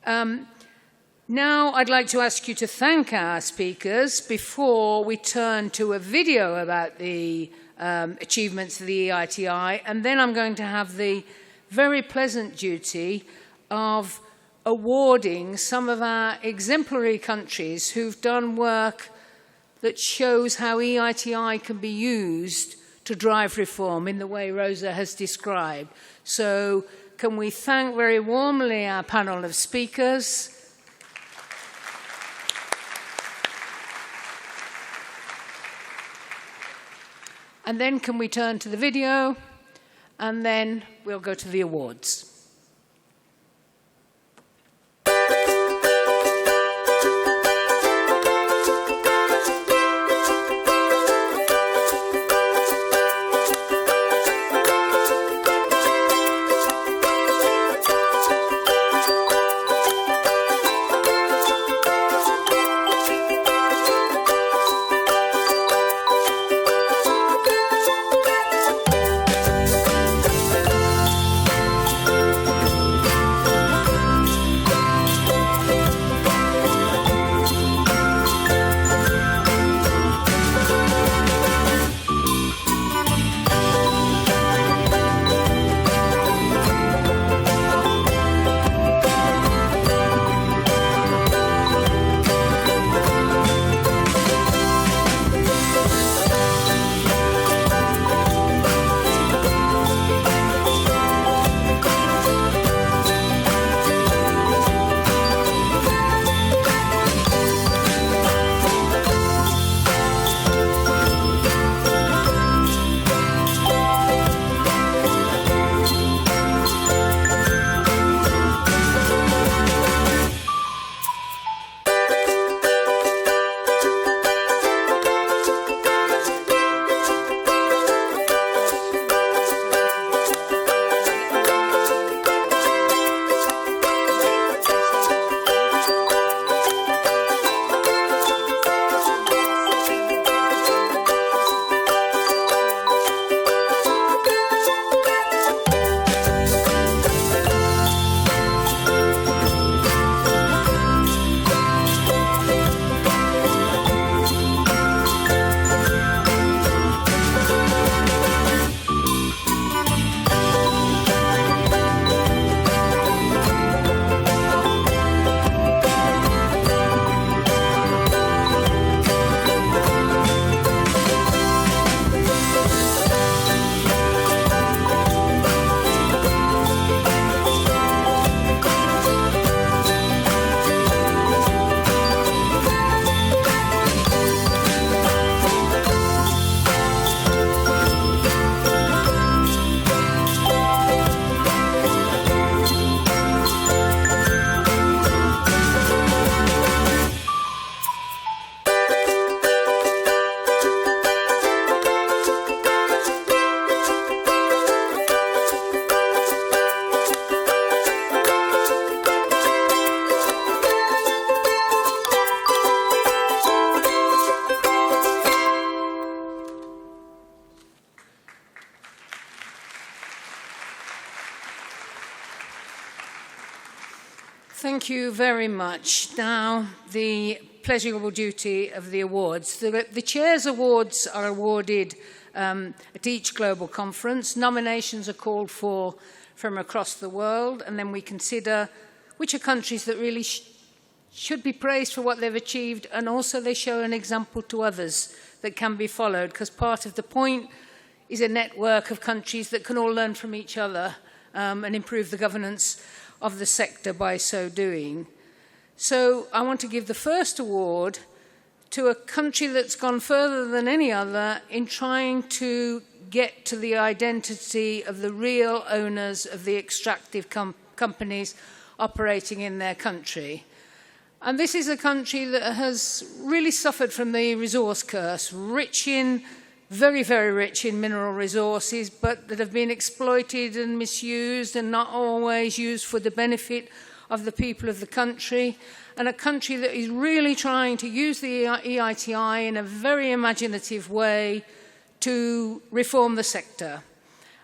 Speaker 1: Now I'd like to ask you to thank our speakers before we turn to a video about the achievements of the EITI, and then I'm going to have the very pleasant duty of awarding some of our exemplary countries who've done work that shows how EITI can be used to drive reform in the way Rosa has described. So can we thank very warmly our panel of speakers. And then can we turn to the video, and then we'll go to the awards. Thank you very much. Now, the pleasurable duty of the awards. The Chair's Awards are awarded at each global conference. Nominations are called for from across the world, and then we consider which are countries that really should be praised for what they've achieved, and also they show an example to others that can be followed, because part of the point is a network of countries that can all learn from each other and improve the governance of the sector by so doing. So I want to give the first award to a country that's gone further than any other in trying to get to the identity of the real owners of the extractive companies operating in their country. And this is a country that has really suffered from the resource curse, very, very rich in mineral resources, but that have been exploited and misused and not always used for the benefit of the people of the country, and a country that is really trying to use the EITI in a very imaginative way to reform the sector.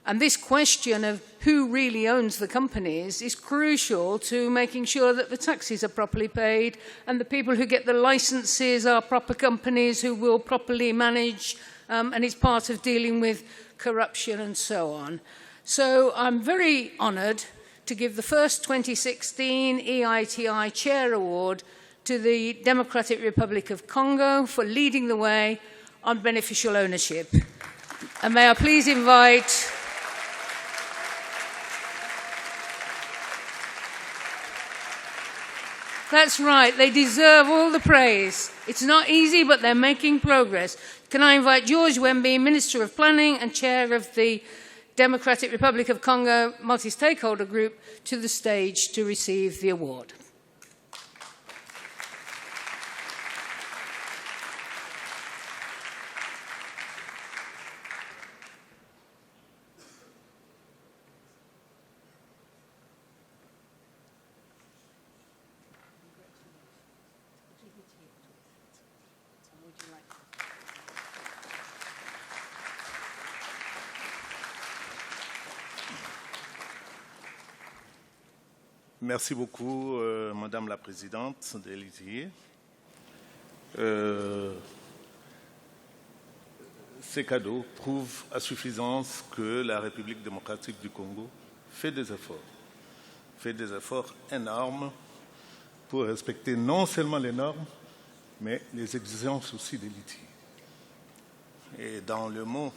Speaker 1: And this question of who really owns the companies is crucial to making sure that the taxes are properly paid and the people who get the licenses are proper companies who will properly manage, and it's part of dealing with corruption and so on. So I'm very honoured to give the first 2016 EITI Chair Award to the Democratic Republic of Congo for leading the way on beneficial ownership. And may I please invite That's right, they deserve all the praise. It's not easy, but they're making progress. Can I invite George Wemby, Minister of Planning and Chair of the Democratic Republic of Congo Multi-Stakeholder Group, to the stage to receive the award.
Speaker 6: Merci beaucoup, Madame la Présidente de l'ITI. Ces cadeaux prouvent à suffisance que la République démocratique du Congo fait des efforts énormes pour respecter non seulement les normes, mais les exigences aussi de l'ITI. Et dans le mot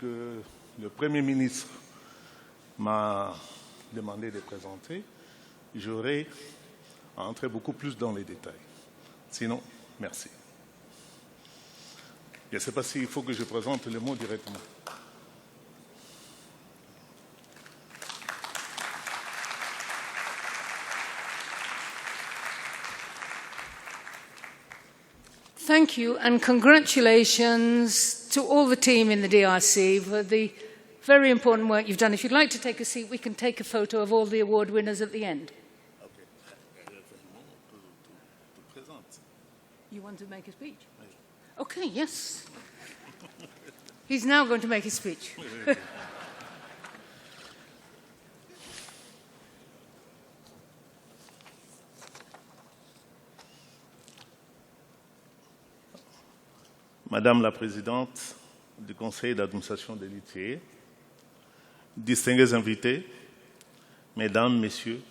Speaker 6: que le Premier ministre m'a demandé de présenter, j'aurais à entrer beaucoup plus dans les détails. Sinon, merci. Je ne sais pas s'il faut que je présente le mot directement.
Speaker 1: Thank you, and congratulations to all the team in the DRC for the very important work you've done. If you'd like to take a seat, we can take a photo of all the award winners at the end. You want to make a speech? Okay, yes. He's now going to make his speech.
Speaker 6: Madame la Présidente du Conseil d'administration de l'ITI, distingués invités, Mesdames, Messieurs,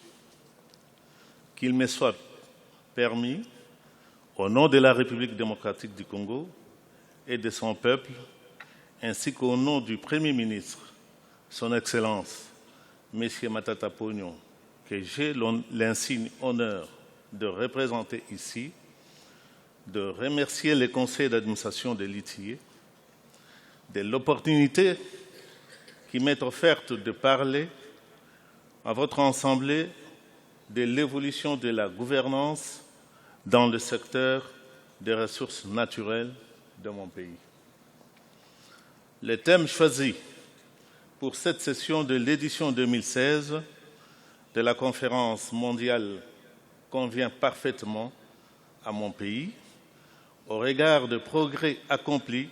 Speaker 6: qu'il me soit permis, au nom de la République démocratique du Congo et de son peuple, ainsi qu'au nom du Premier ministre, Son Excellence, M. Matata Ponyo, que j'ai l'insigne honneur de représenter ici, de remercier le conseil d'administration de l'ITI, de l'opportunité qui m'est offerte de parler à votre assemblée de l'évolution de la gouvernance dans le secteur des ressources naturelles de mon pays. Le thème choisi pour cette session de l'édition 2016 de la conférence mondiale convient parfaitement à mon pays, au regard des progrès accomplis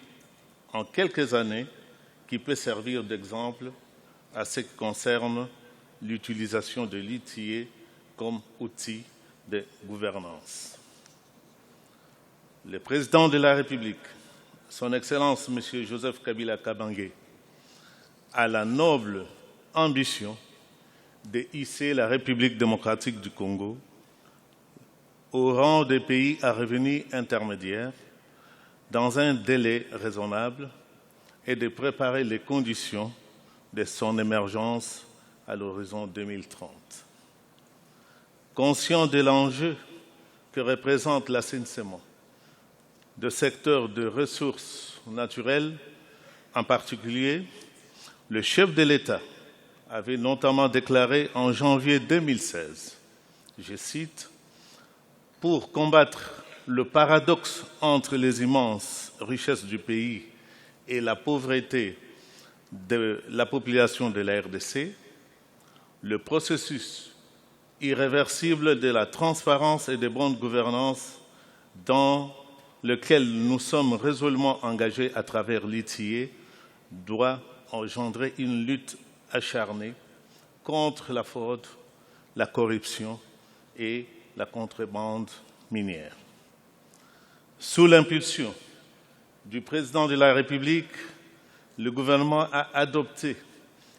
Speaker 6: en quelques années qui peut servir d'exemple à ce qui concerne l'utilisation de l'ITI comme outil de gouvernance. Le président de la République, son Excellence M. Joseph Kabila Kabange, a la noble ambition de hisser la République démocratique du Congo au rang des pays à revenus intermédiaires dans un délai raisonnable et de préparer les conditions de son émergence à l'horizon 2030. Conscient de l'enjeu que représente l'assainissement de secteurs de ressources naturelles, en particulier, le chef de l'État avait notamment déclaré en janvier 2016, je cite, « Pour combattre le paradoxe entre les immenses richesses du pays et la pauvreté de la population de la RDC, le processus irréversible de la transparence et de bonne gouvernance dans lequel nous sommes résolument engagés à travers l'ITIE doit engendrer une lutte acharnée contre la fraude, la corruption et la contrebande minière. » Sous l'impulsion du président de la République, le gouvernement a adopté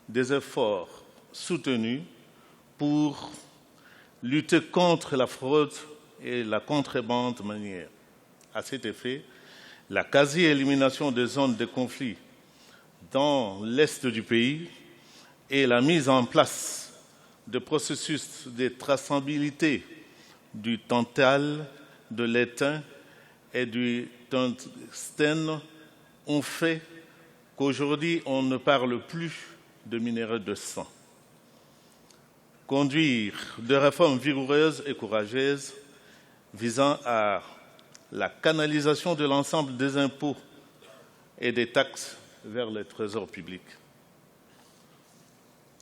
Speaker 6: des efforts soutenus pour lutter contre la fraude et la contrebande minière. À cet effet, la quasi-élimination des zones de conflit dans l'est du pays et la mise en place de processus de traçabilité du tantal, de l'étain et du tungstène ont fait qu'aujourd'hui, on ne parle plus de minerais de sang. Conduire des réformes vigoureuses et courageuses visant à la canalisation de l'ensemble des impôts et des taxes vers le trésor public.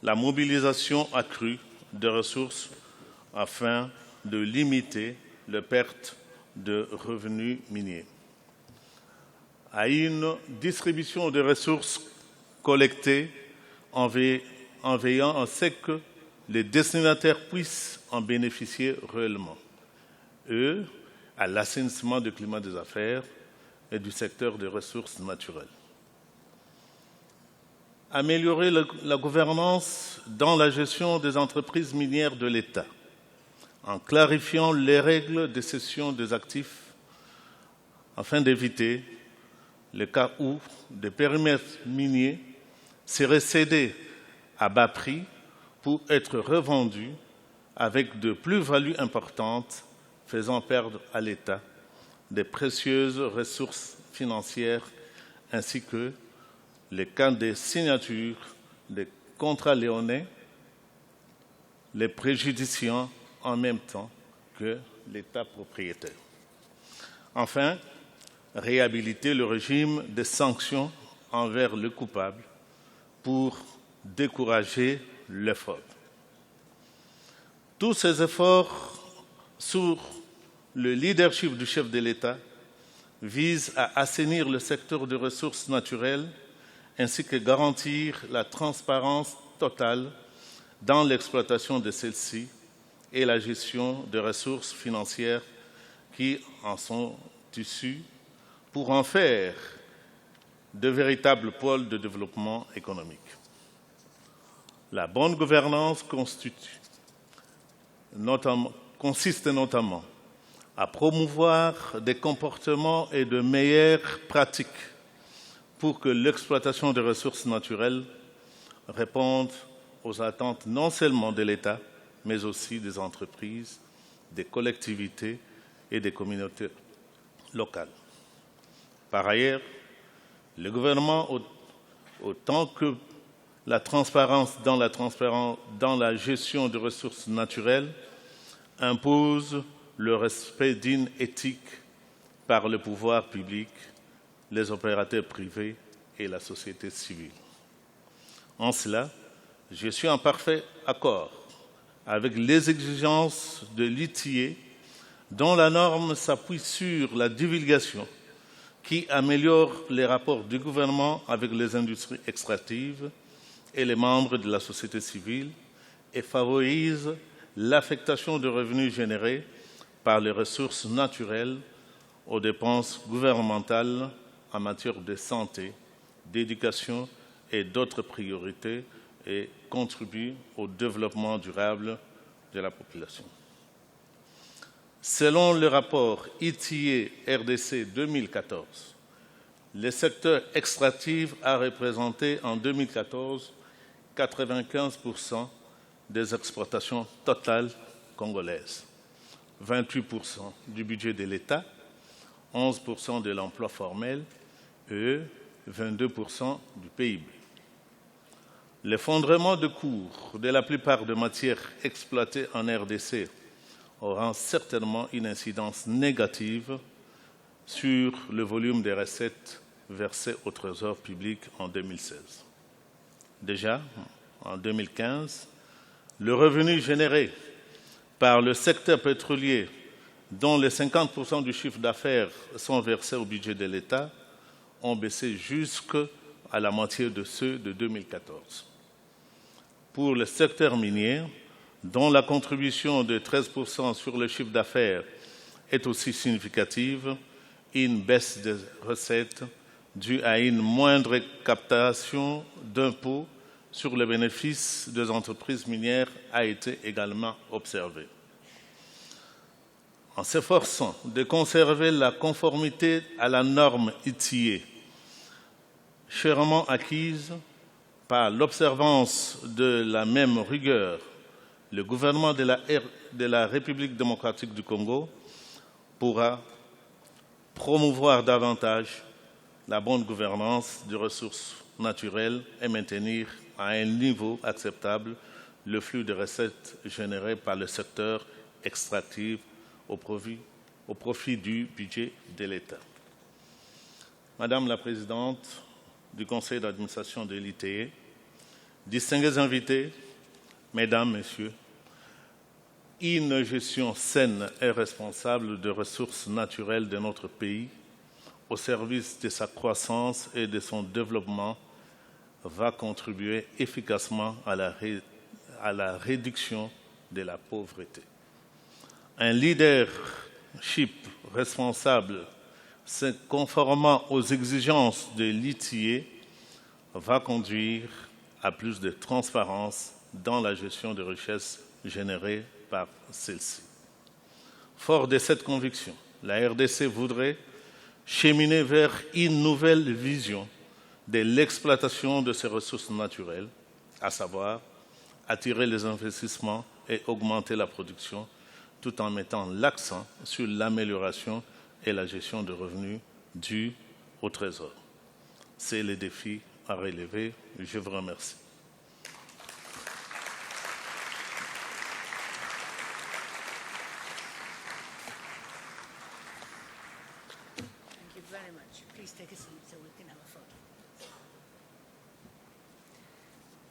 Speaker 6: La mobilisation accrue de ressources afin de limiter les pertes de revenus miniers. À une distribution de ressources collectées en veillant à ce que les destinataires puissent en bénéficier réellement. À l'assainissement du climat des affaires et du secteur des ressources naturelles. Améliorer la gouvernance dans la gestion des entreprises minières de l'État, en clarifiant les règles de cession des actifs afin d'éviter le cas où des périmètres miniers seraient cédés à bas prix pour être revendus avec de plus-values importantes, faisant perdre à l'État des précieuses ressources financières ainsi que les cas de signature des contrats léonais, les préjudiciant en même temps que l'État propriétaire. Enfin, réhabiliter le régime des sanctions envers le coupable pour décourager les fraudes. Tous ces efforts sous le leadership du chef de l'État visent à assainir le secteur des ressources naturelles ainsi que garantir la transparence totale dans l'exploitation de celles-ci et la gestion des ressources financières qui en sont issues pour en faire de véritables pôles de développement économique. La bonne gouvernance consiste notamment à promouvoir des comportements et de meilleures pratiques pour que l'exploitation des ressources naturelles réponde aux attentes non seulement de l'État, mais aussi des entreprises, des collectivités et des communautés locales. Par ailleurs, le gouvernement, autant que la transparence dans la gestion des ressources naturelles, impose le respect d'une éthique par le pouvoir public, les opérateurs privés et la société civile. En cela, je suis en parfait accord avec les exigences de l'ITIE, dont la norme s'appuie sur la divulgation qui améliore les rapports du gouvernement avec les industries extractives et les membres de la société civile et favorise l'affectation de revenus générés par les ressources naturelles aux dépenses gouvernementales en matière de santé, d'éducation et d'autres priorités et contribue au développement durable de la population. Selon le rapport ITA-RDC 2014, le secteur extractif a représenté en 2014 95% des exportations totales congolaises, 28% du budget de l'État, 11% de l'emploi formel et 22% du PIB. L'effondrement de cours de la plupart des matières exploitées en RDC aura certainement une incidence négative sur le volume des recettes versées au Trésor public en 2016. Déjà, en 2015, le revenu généré par le secteur pétrolier, dont les 50% du chiffre d'affaires sont versés au budget de l'État, ont baissé jusqu'à la moitié de ceux de 2014. Pour le secteur minier, dont la contribution de 13% sur le chiffre d'affaires est aussi significative, une baisse des recettes due à une moindre captation d'impôts sur les bénéfices des entreprises minières a été également observée. En s'efforçant de conserver la conformité à la norme ITA, chèrement acquise par l'observance de la même rigueur, le gouvernement de la République démocratique du Congo pourra promouvoir davantage la bonne gouvernance des ressources naturelles et maintenir à un niveau acceptable le flux de recettes générées par le secteur extractif au profit du budget de l'État. Madame la Présidente du Conseil d'administration de l'ITA, distingués invités, Mesdames, Messieurs, une gestion saine et responsable des ressources naturelles de notre pays au service de sa croissance et de son développement va contribuer efficacement à la réduction de la pauvreté. Un leadership responsable se conformant aux exigences de l'ITA va conduire à plus de transparence dans la gestion des richesses générées par celle-ci. Fort de cette conviction, la RDC voudrait cheminer vers une nouvelle vision de l'exploitation de ces ressources naturelles, à savoir attirer les investissements et augmenter la production, tout en mettant l'accent sur l'amélioration et la gestion de revenus dus au Trésor. C'est le défi à relever. Je vous remercie.
Speaker 1: Thank you very much. Please take a seat so we can have a photo.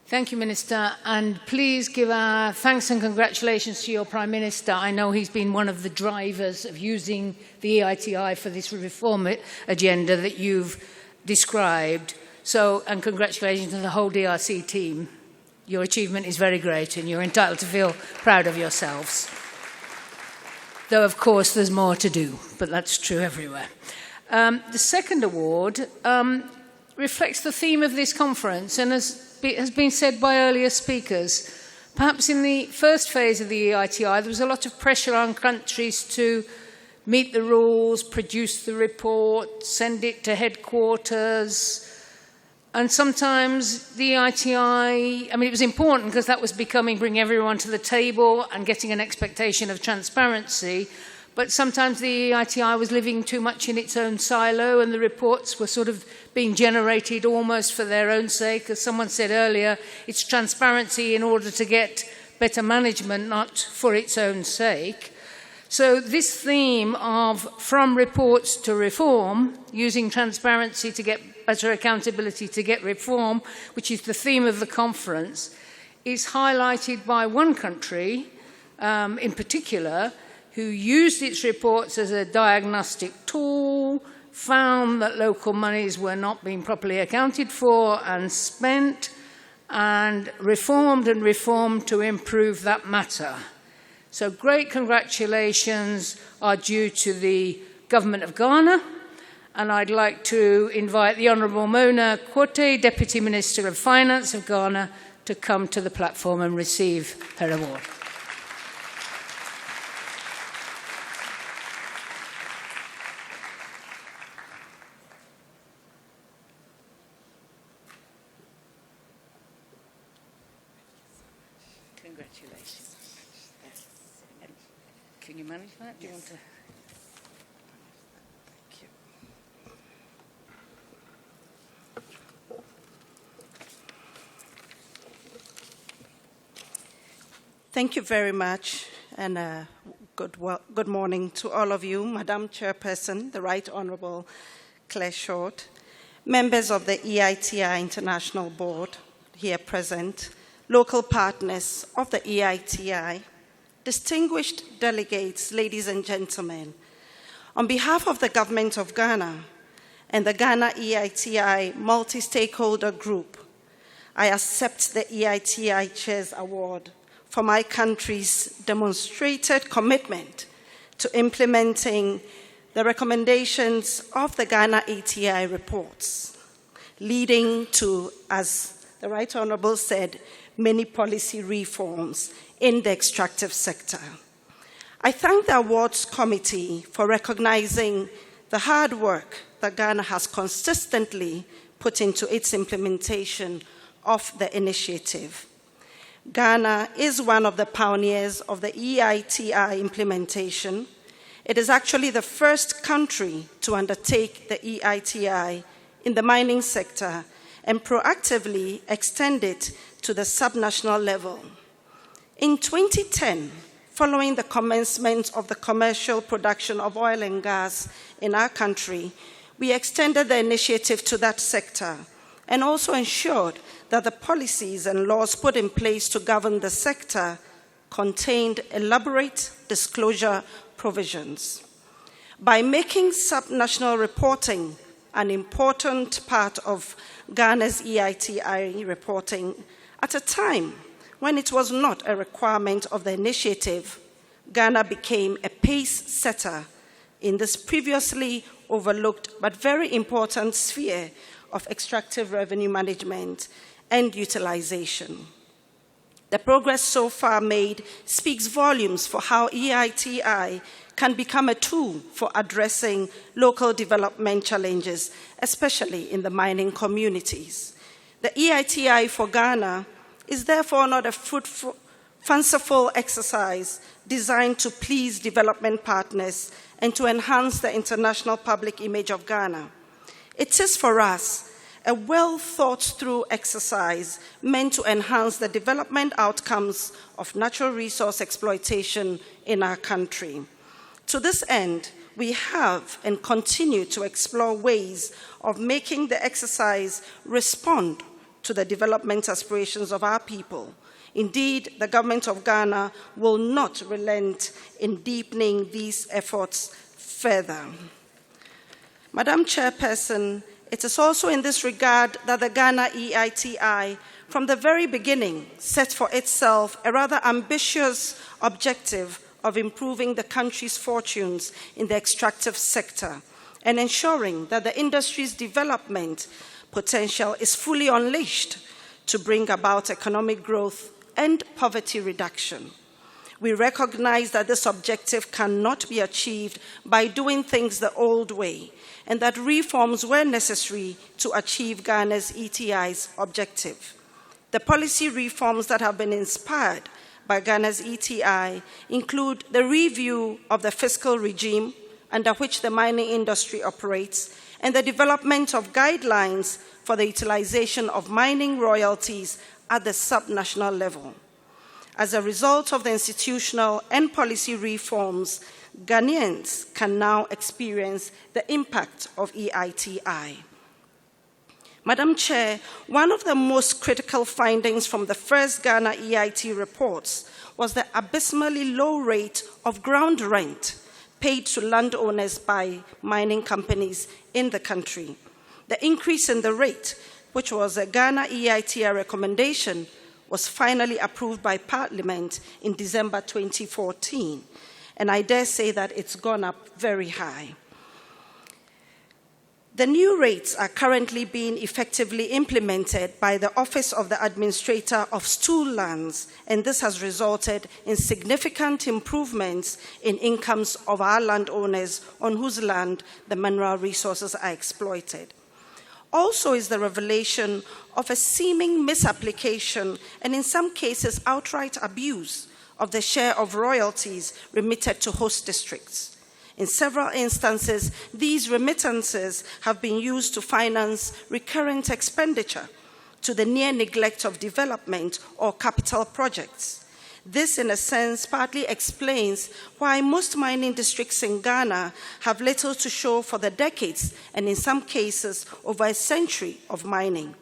Speaker 1: Thank you, Minister, and please give our thanks and congratulations to your Prime Minister. I know he's been one of the drivers of using the EITI for this reform agenda that you've described. So, and congratulations to the whole DRC team. Your achievement is very great and you're entitled to feel proud of yourselves. Though, of course, there's more to do, but that's true everywhere. The second award reflects the theme of this conference and has been said by earlier speakers. Perhaps in the first phase of the EITI, there was a lot of pressure on countries to meet the rules, produce the report, send it to headquarters. And sometimes the EITI, it was important because that was bringing everyone to the table and getting an expectation of transparency. But sometimes the EITI was living too much in its own silo and the reports were sort of being generated almost for their own sake. As someone said earlier, it's transparency in order to get better management, not for its own sake. So this theme of from reports to reform, using transparency to get better accountability to get reform, which is the theme of the conference, is highlighted by one country in particular who used its reports as a diagnostic tool, found that local monies were not being properly accounted for and spent, and reformed to improve that matter. So great congratulations are due to the Government of Ghana, and I'd like to invite the Honourable Mona Quote, Deputy Minister of Finance of Ghana, to come to the platform and receive her award. Congratulations. Can you manage that? Do you want to? Thank you.
Speaker 7: Thank you very much, and good morning to all of you, Madam Chairperson, the Right Honourable Claire Short, members of the EITI International Board here present, local partners of the EITI, distinguished delegates, ladies and gentlemen. On behalf of the Government of Ghana and the Ghana EITI Multi-Stakeholder Group, I accept the EITI Chair's Award for my country's demonstrated commitment to implementing the recommendations of the Ghana EITI reports, leading to, as the Right Honourable said, many policy reforms in the extractive sector. I thank the Awards Committee for recognizing the hard work that Ghana has consistently put into its implementation of the initiative. Ghana is one of the pioneers of the EITI implementation. It is actually the first country to undertake the EITI in the mining sector and proactively extend it to the subnational level. In 2010, following the commencement of the commercial production of oil and gas in our country, we extended the initiative to that sector and also ensured that the policies and laws put in place to govern the sector contained elaborate disclosure provisions. By making subnational reporting an important part of Ghana's EITI reporting at a time when it was not a requirement of the initiative, Ghana became a pace setter in this previously overlooked but very important sphere of extractive revenue management and utilization. The progress so far made speaks volumes for how EITI can become a tool for addressing local development challenges, especially in the mining communities. The EITI for Ghana is therefore not a fruitful, fanciful exercise designed to please development partners and to enhance the international public image of Ghana. It is for us a well-thought-through exercise meant to enhance the development outcomes of natural resource exploitation in our country. To this end, we have and continue to explore ways of making the exercise respond to the development aspirations of our people. Indeed, the Government of Ghana will not relent in deepening these efforts further. Madam Chairperson, it is also in this regard that the Ghana EITI, from the very beginning, set for itself a rather ambitious objective of improving the country's fortunes in the extractive sector and ensuring that the industry's development potential is fully unleashed to bring about economic growth and poverty reduction. We recognize that this objective cannot be achieved by doing things the old way, and that reforms were necessary to achieve Ghana's ETI's objective. The policy reforms that have been inspired by Ghana's ETI include the review of the fiscal regime under which the mining industry operates and the development of guidelines for the utilization of mining royalties at the subnational level. As a result of the institutional and policy reforms, Ghanaians can now experience the impact of EITI. Madam Chair, one of the most critical findings from the first Ghana EIT reports was the abysmally low rate of ground rent paid to landowners by mining companies in the country. The increase in the rate, which was a Ghana EITI recommendation, was finally approved by Parliament in December 2014. And I dare say that it's gone up very high. The new rates are currently being effectively implemented by the Office of the Administrator of Stool Lands, and this has resulted in significant improvements in incomes of our landowners on whose land the mineral resources are exploited. Also is the revelation of a seeming misapplication and in some cases outright abuse of the share of royalties remitted to host districts. In several instances, these remittances have been used to finance recurrent expenditure to the near neglect of development or capital projects. This, in a sense, partly explains why most mining districts in Ghana have little to show for the decades and in some cases over a century of mining.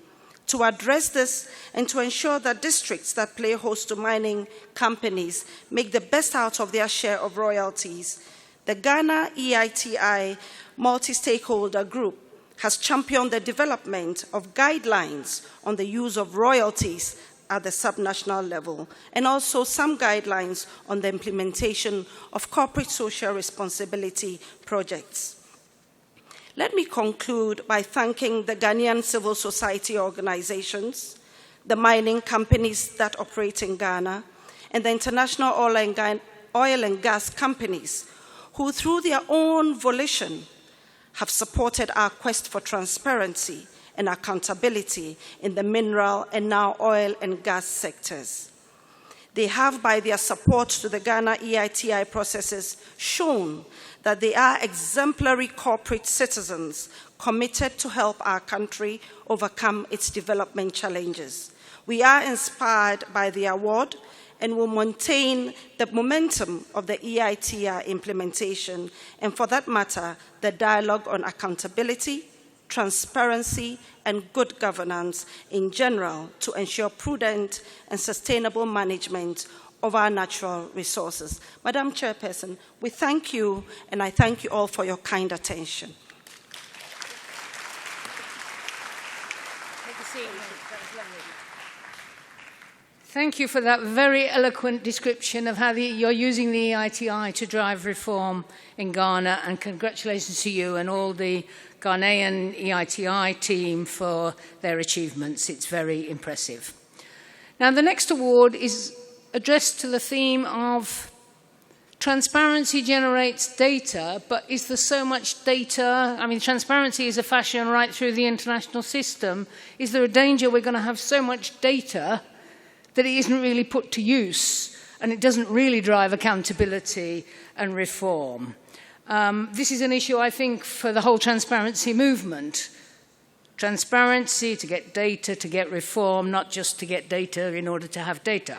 Speaker 7: To address this and to ensure that districts that play host to mining companies make the best out of their share of royalties, the Ghana EITI multi-stakeholder group has championed the development of guidelines on the use of royalties at the subnational level, and also some guidelines on the implementation of corporate social responsibility projects. Let me conclude by thanking the Ghanaian civil society organizations, the mining companies that operate in Ghana, and the international oil and gas companies who, through their own volition, have supported our quest for transparency and accountability in the mineral and now oil and gas sectors. They have, by their support to the Ghana EITI processes, shown that they are exemplary corporate citizens committed to help our country overcome its development challenges. We are inspired by the award and will maintain the momentum of the EITI implementation, and for that matter, the dialogue on accountability, transparency, and good governance in general to ensure prudent and sustainable management of our natural resources. Madam Chairperson, we thank you, and I thank you all for your kind attention.
Speaker 1: Thank you for that very eloquent description of how you're using the EITI to drive reform in Ghana, and congratulations to you and all the Ghanaian EITI team for their achievements. It's very impressive. Now, the next award is addressed to the theme of transparency generates data, but is there so much data? I mean, transparency is a fashion right through the international system. Is there a danger we're going to have so much data that it isn't really put to use and it doesn't really drive accountability and reform? This is an issue, I think, for the whole transparency movement. Transparency to get data, to get reform, not just to get data in order to have data.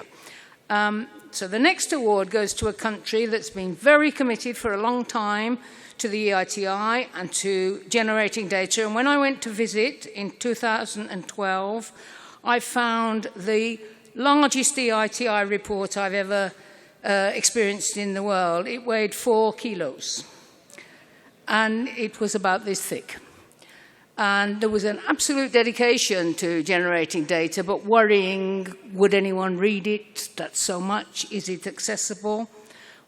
Speaker 1: So the next award goes to a country that's been very committed for a long time to the EITI and to generating data. And when I went to visit in 2012, I found the largest EITI report I've ever experienced in the world. It weighed 4 kilos, and it was about this thick. And there was an absolute dedication to generating data, but worrying, would anyone read it? That's so much. Is it accessible?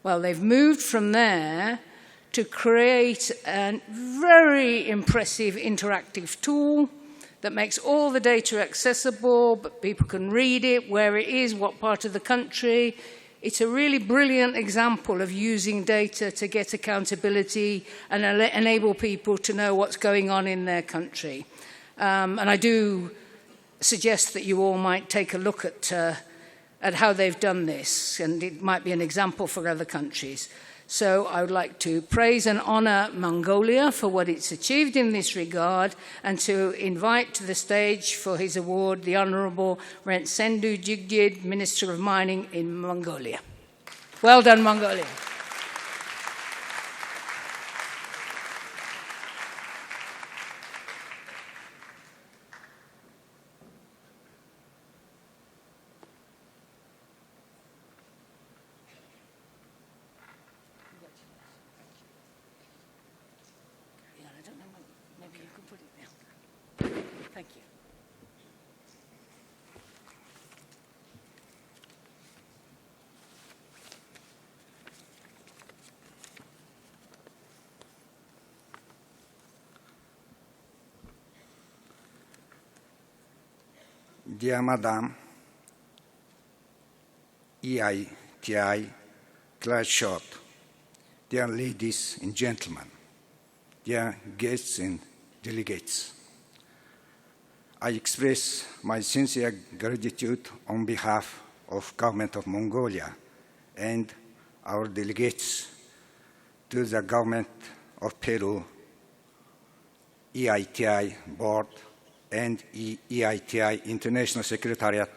Speaker 1: Well, they've moved from there to create a very impressive interactive tool that makes all the data accessible, but people can read it, where it is, what part of the country. It's a really brilliant example of using data to get accountability and enable people to know what's going on in their country. And I do suggest that you all might take a look at how they've done this, and it might be an example for other countries. So I would like to praise and honor Mongolia for what it's achieved in this regard, and to invite to the stage for his award the Honorable Rentsendu Jigjid, Minister of Mining in Mongolia. Well done, Mongolia.
Speaker 8: dear Madam EITI Class Short, dear ladies and gentlemen, dear guests and delegates, I express my sincere gratitude on behalf of Government of Mongolia and our delegates to the Government of Peru, EITI Board, and EITI International Secretariat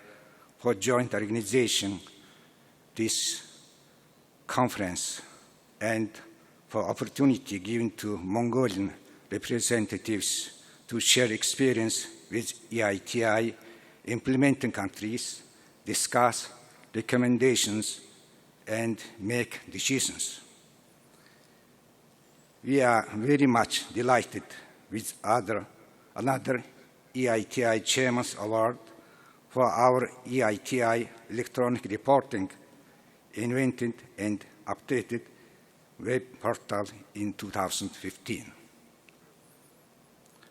Speaker 8: for joint organization this conference and for opportunity given to Mongolian representatives to share experience with EITI implementing countries, discuss recommendations, and make decisions. We are very much delighted with another EITI Chairman's Award for our EITI electronic reporting invented and updated web portal in 2015.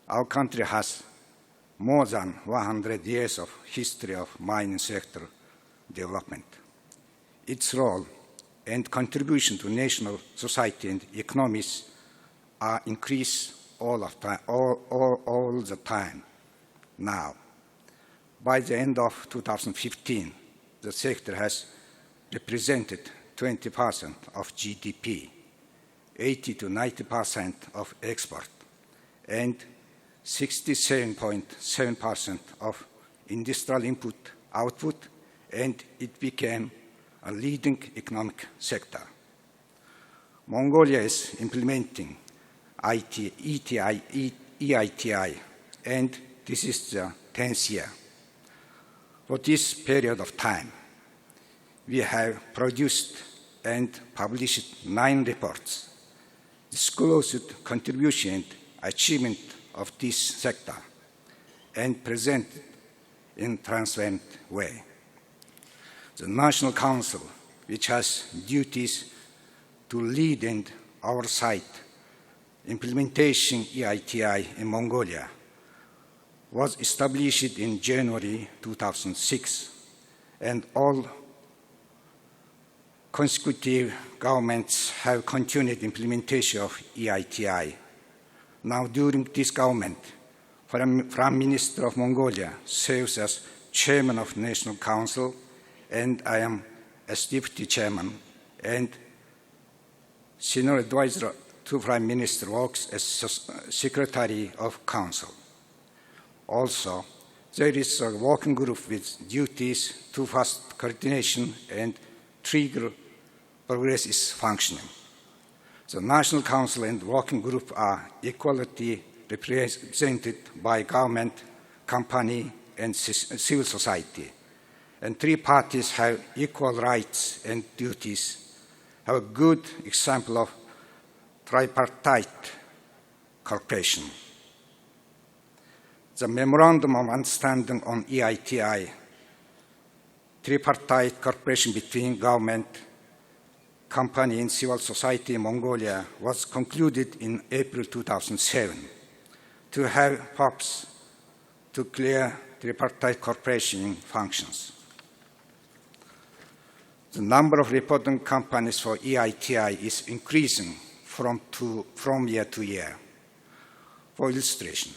Speaker 8: Our country has more than 100 years of history of mining sector development. Its role and contribution to national society and economies are increased all the time now. By the end of 2015, the sector has represented 20% of GDP, 80 to 90% of export, and 67.7% of industrial output, and it became a leading economic sector. Mongolia is implementing EITI, and this is the 10th year. For this period of time, we have produced and published 9 reports, disclosed contribution and achievement of this sector, and presented in transparent way. The National Council, which has duties to lead and oversight implementation EITI in Mongolia, was established in January 2006, and all consecutive governments have continued implementation of EITI. Now, during this government, Prime Minister of Mongolia serves as Chairman of National Council, and I am as Deputy Chairman, and Senior Advisor to Prime Minister works as Secretary of Council. Also, there is a working group with duties to fast coordination and trigger progress is functioning. The National Council and Working Group are equally represented by government, company, and civil society. And 3 parties have equal rights and duties, have a good example of tripartite cooperation. The Memorandum of Understanding on EITI, tripartite cooperation between government, company, and civil society in Mongolia, was concluded in April 2007 to have purpose to clear tripartite cooperation functions. The number of reporting companies for EITI is increasing from year to year. For illustration,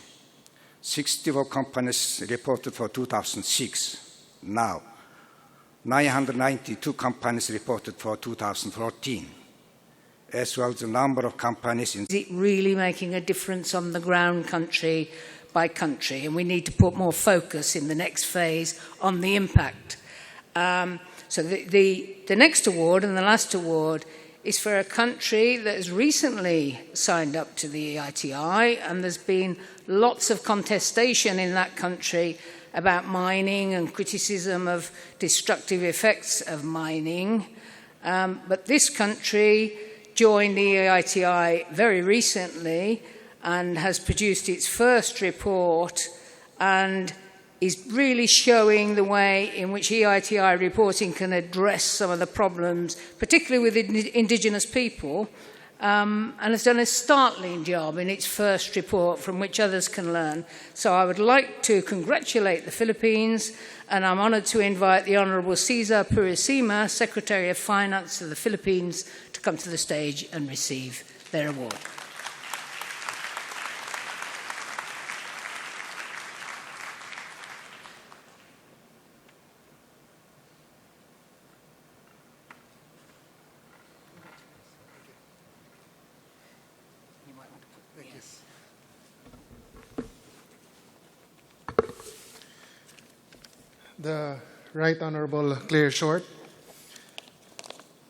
Speaker 8: 64 companies reported for 2006. Now, 992 companies reported for 2014, as well as the number of companies in...
Speaker 1: Is it really making a difference on the ground country by country? And we need to put more focus in the next phase on the impact. So the next award and the last award is for a country that has recently signed up to the EITI, and there's been lots of contestation in that country about mining and criticism of destructive effects of mining. But this country joined the EITI very recently and has produced its first report and is really showing the way in which EITI reporting can address some of the problems, particularly with indigenous people, and has done a startling job in its first report from which others can learn. So I would like to congratulate the Philippines, and I'm honoured to invite the Honourable Cesar Purisima, Secretary of Finance of the Philippines, to come to the stage and receive their award.
Speaker 9: The Right Honourable Claire Short.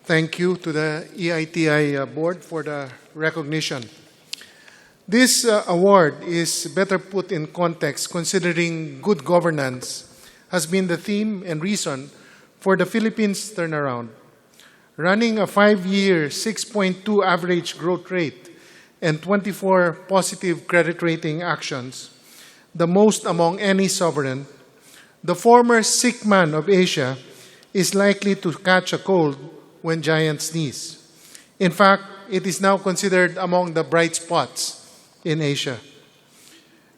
Speaker 9: Thank you to the EITI board for the recognition. This award is better put in context considering good governance has been the theme and reason for the Philippines turnaround. Running a 5-year 6.2 average growth rate and 24 positive credit rating actions, the most among any sovereign, the former sick man of Asia is likely to catch a cold when giants sneeze. In fact, it is now considered among the bright spots in Asia.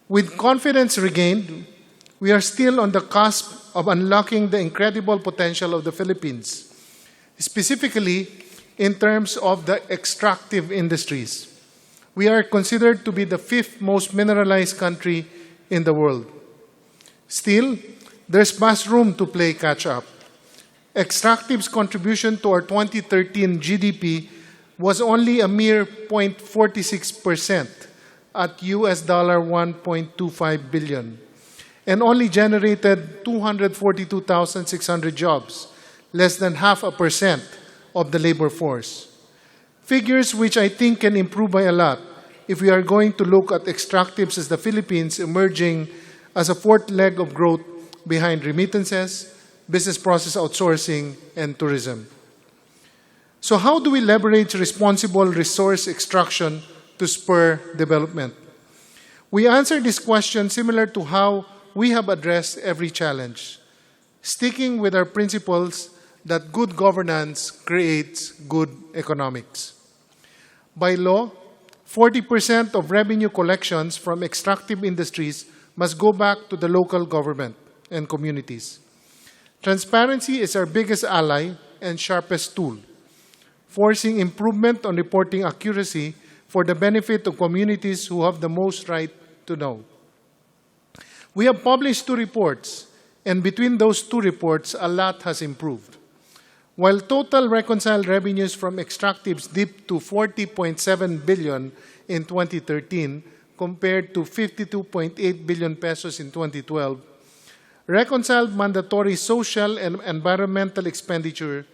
Speaker 9: With confidence regained, we are still on the cusp of unlocking the incredible potential of the Philippines, specifically in terms of the extractive industries. We are considered to be the 5th most mineralized country in the world. Still, there's much room to play catch-up. Extractive's contribution to our 2013 GDP was only a mere 0.46% at US $1.25 billion, and only generated 242,600 jobs, less than 0.5% of the labor force. Figures which I think can improve by a lot if we are going to look at extractives as the Philippines emerging as a 4th leg of growth behind remittances, business process outsourcing, and tourism. So how do we leverage responsible resource extraction to spur development? We answer this question similar to how we have addressed every challenge, sticking with our principles that good governance creates good economics. By law, 40% of revenue collections from extractive industries must go back to the local government and communities. Transparency is our biggest ally and sharpest tool, forcing improvement on reporting accuracy for the benefit of communities who have the most right to know. We have published 2 reports, and between those 2 reports, a lot has improved. While total reconciled revenues from extractives dipped to 40.7 billion in 2013 compared to 52.8 billion pesos in 2012, reconciled mandatory social and environmental expenditures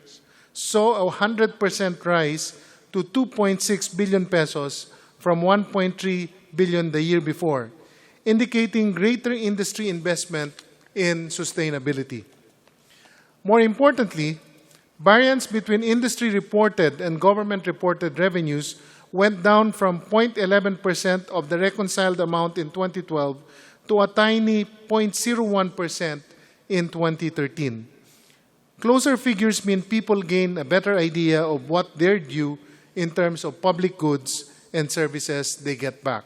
Speaker 9: saw a 100% rise to 2.6 billion pesos from 1.3 billion the year before, indicating greater industry investment in sustainability. More importantly, variance between industry-reported and government-reported revenues went down from 0.11% of the reconciled amount in 2012 to a tiny 0.01% in 2013. Closer figures mean people gain a better idea of what they're due in terms of public goods and services they get back.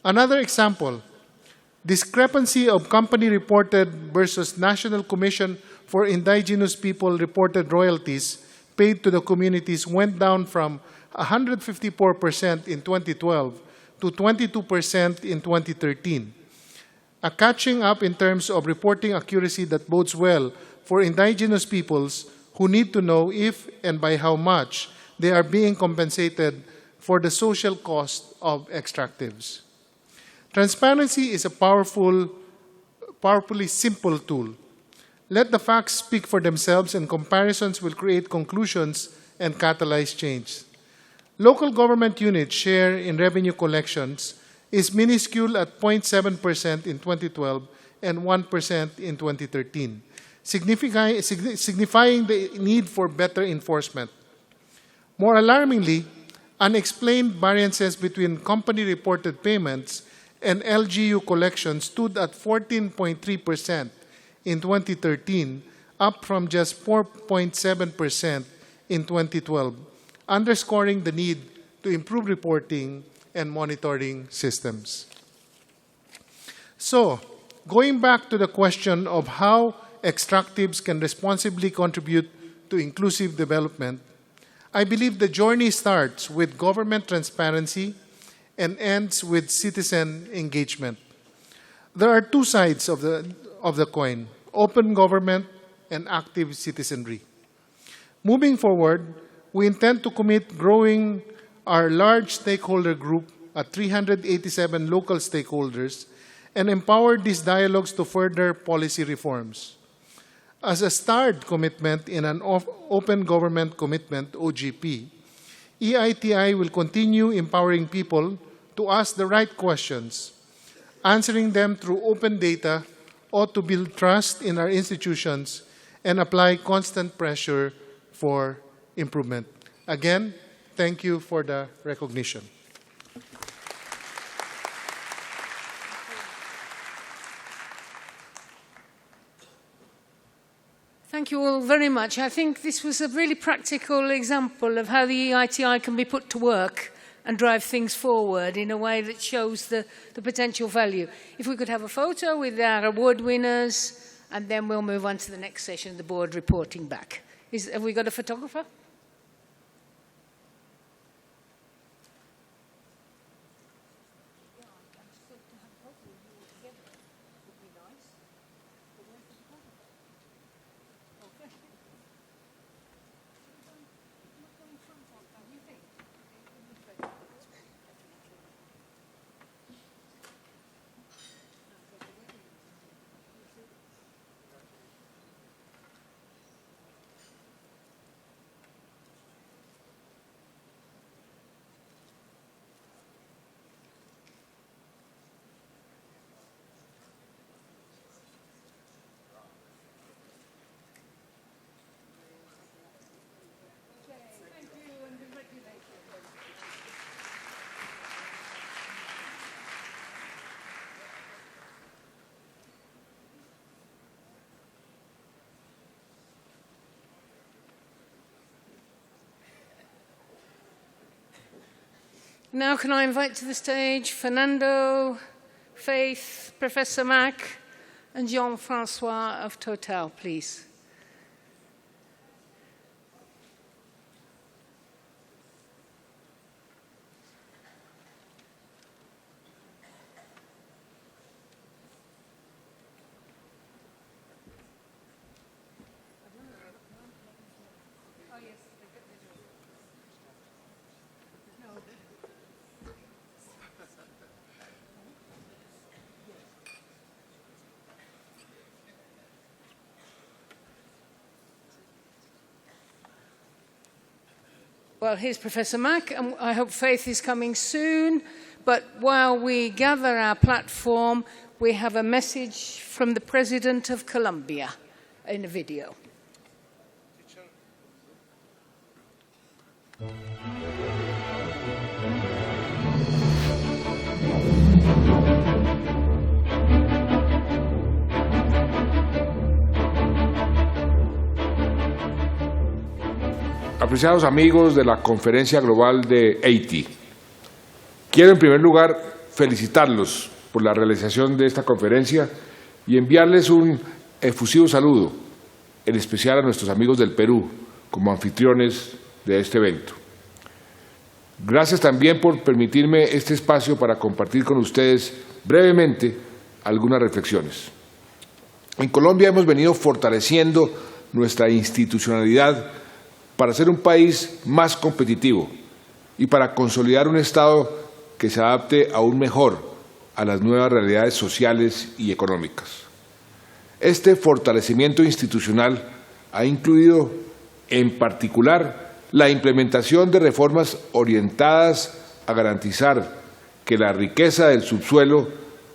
Speaker 9: Another example, discrepancy of company-reported versus National Commission for Indigenous People reported royalties paid to the communities went down from 154% in 2012 to 22% in 2013. A catching up in terms of reporting accuracy that bodes well for indigenous peoples who need to know if and by how much they are being compensated for the social cost of extractives. Transparency is a powerfully simple tool. Let the facts speak for themselves, and comparisons will create conclusions and catalyze change. Local government units' share in revenue collections is minuscule at 0.7% in 2012 and 1% in 2013, signifying the need for better enforcement. More alarmingly, unexplained variances between company-reported payments and LGU collections stood at 14.3% in 2013, up from just 4.7% in 2012, underscoring the need to improve reporting and monitoring systems. So, going back to the question of how extractives can responsibly contribute to inclusive development, I believe the journey starts with government transparency and ends with citizen engagement. There are two sides of the coin: open government and active citizenry. Moving forward, we intend to commit growing our large stakeholder group at 387 local stakeholders and empower these dialogues to further policy reforms. As a starred commitment in an open government commitment, OGP, EITI will continue empowering people to ask the right questions, answering them through open data, ought to build trust in our institutions and apply constant pressure for improvement. Again, thank you for the recognition.
Speaker 1: Thank you all very much. I think this was a really practical example of how the EITI can be put to work and drive things forward in a way that shows the potential value. If we could have a photo with our award winners, and then we'll move on to the next session, the board reporting back. Have we got a photographer? Now can I invite to the stage Fernando, Faith, Professor Mack, and Jean-Francois of Total, please. Well, here's Professor Mack, and I hope Faith is coming soon. But while we gather our platform, we have a message from the President of Colombia in a video.
Speaker 10: Apreciados amigos de la Conferencia Global de Haití, quiero en primer lugar felicitarlos por la realización de esta conferencia y enviarles un efusivo saludo, en especial a nuestros amigos del Perú, como anfitriones de este evento. Gracias también por permitirme este espacio para compartir con ustedes brevemente algunas reflexiones. En Colombia hemos venido fortaleciendo nuestra institucionalidad para ser un país más competitivo y para consolidar un Estado que se adapte aún mejor a las nuevas realidades sociales y económicas. Este fortalecimiento institucional ha incluido, en particular, la implementación de reformas orientadas a garantizar que la riqueza del subsuelo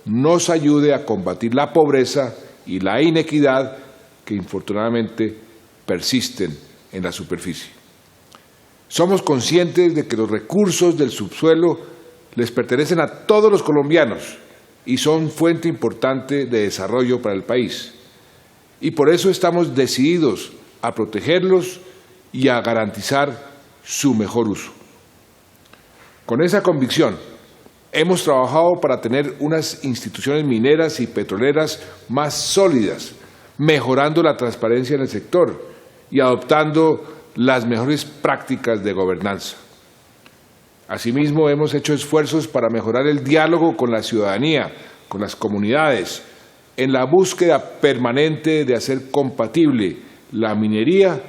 Speaker 10: nos ayude a combatir la pobreza y la inequidad que infortunadamente persisten en la superficie. Somos conscientes de que los recursos del subsuelo les pertenecen a todos los colombianos y son fuente importante de desarrollo para el país. Y por eso estamos decididos a protegerlos y a garantizar su mejor uso. Con esa convicción, hemos trabajado para tener unas instituciones mineras y petroleras más sólidas, mejorando la transparencia en el sector y adoptando las mejores prácticas de gobernanza. Asimismo, hemos hecho esfuerzos para mejorar el diálogo con la ciudadanía, con las comunidades, en la búsqueda permanente de hacer compatible la minería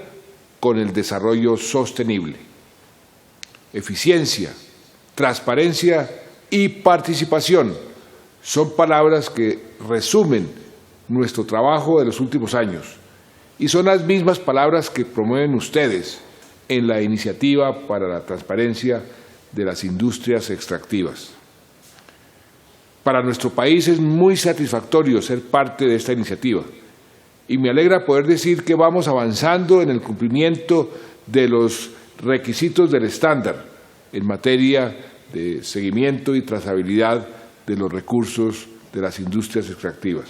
Speaker 10: con el desarrollo sostenible. Eficiencia, transparencia y participación son palabras que resumen nuestro trabajo de los últimos años y son las mismas palabras que promueven ustedes en la iniciativa para la transparencia de las industrias extractivas. Para nuestro país es muy satisfactorio ser parte de esta iniciativa y me alegra poder decir que vamos avanzando en el cumplimiento de los requisitos del estándar en materia de seguimiento y trazabilidad de los recursos de las industrias extractivas.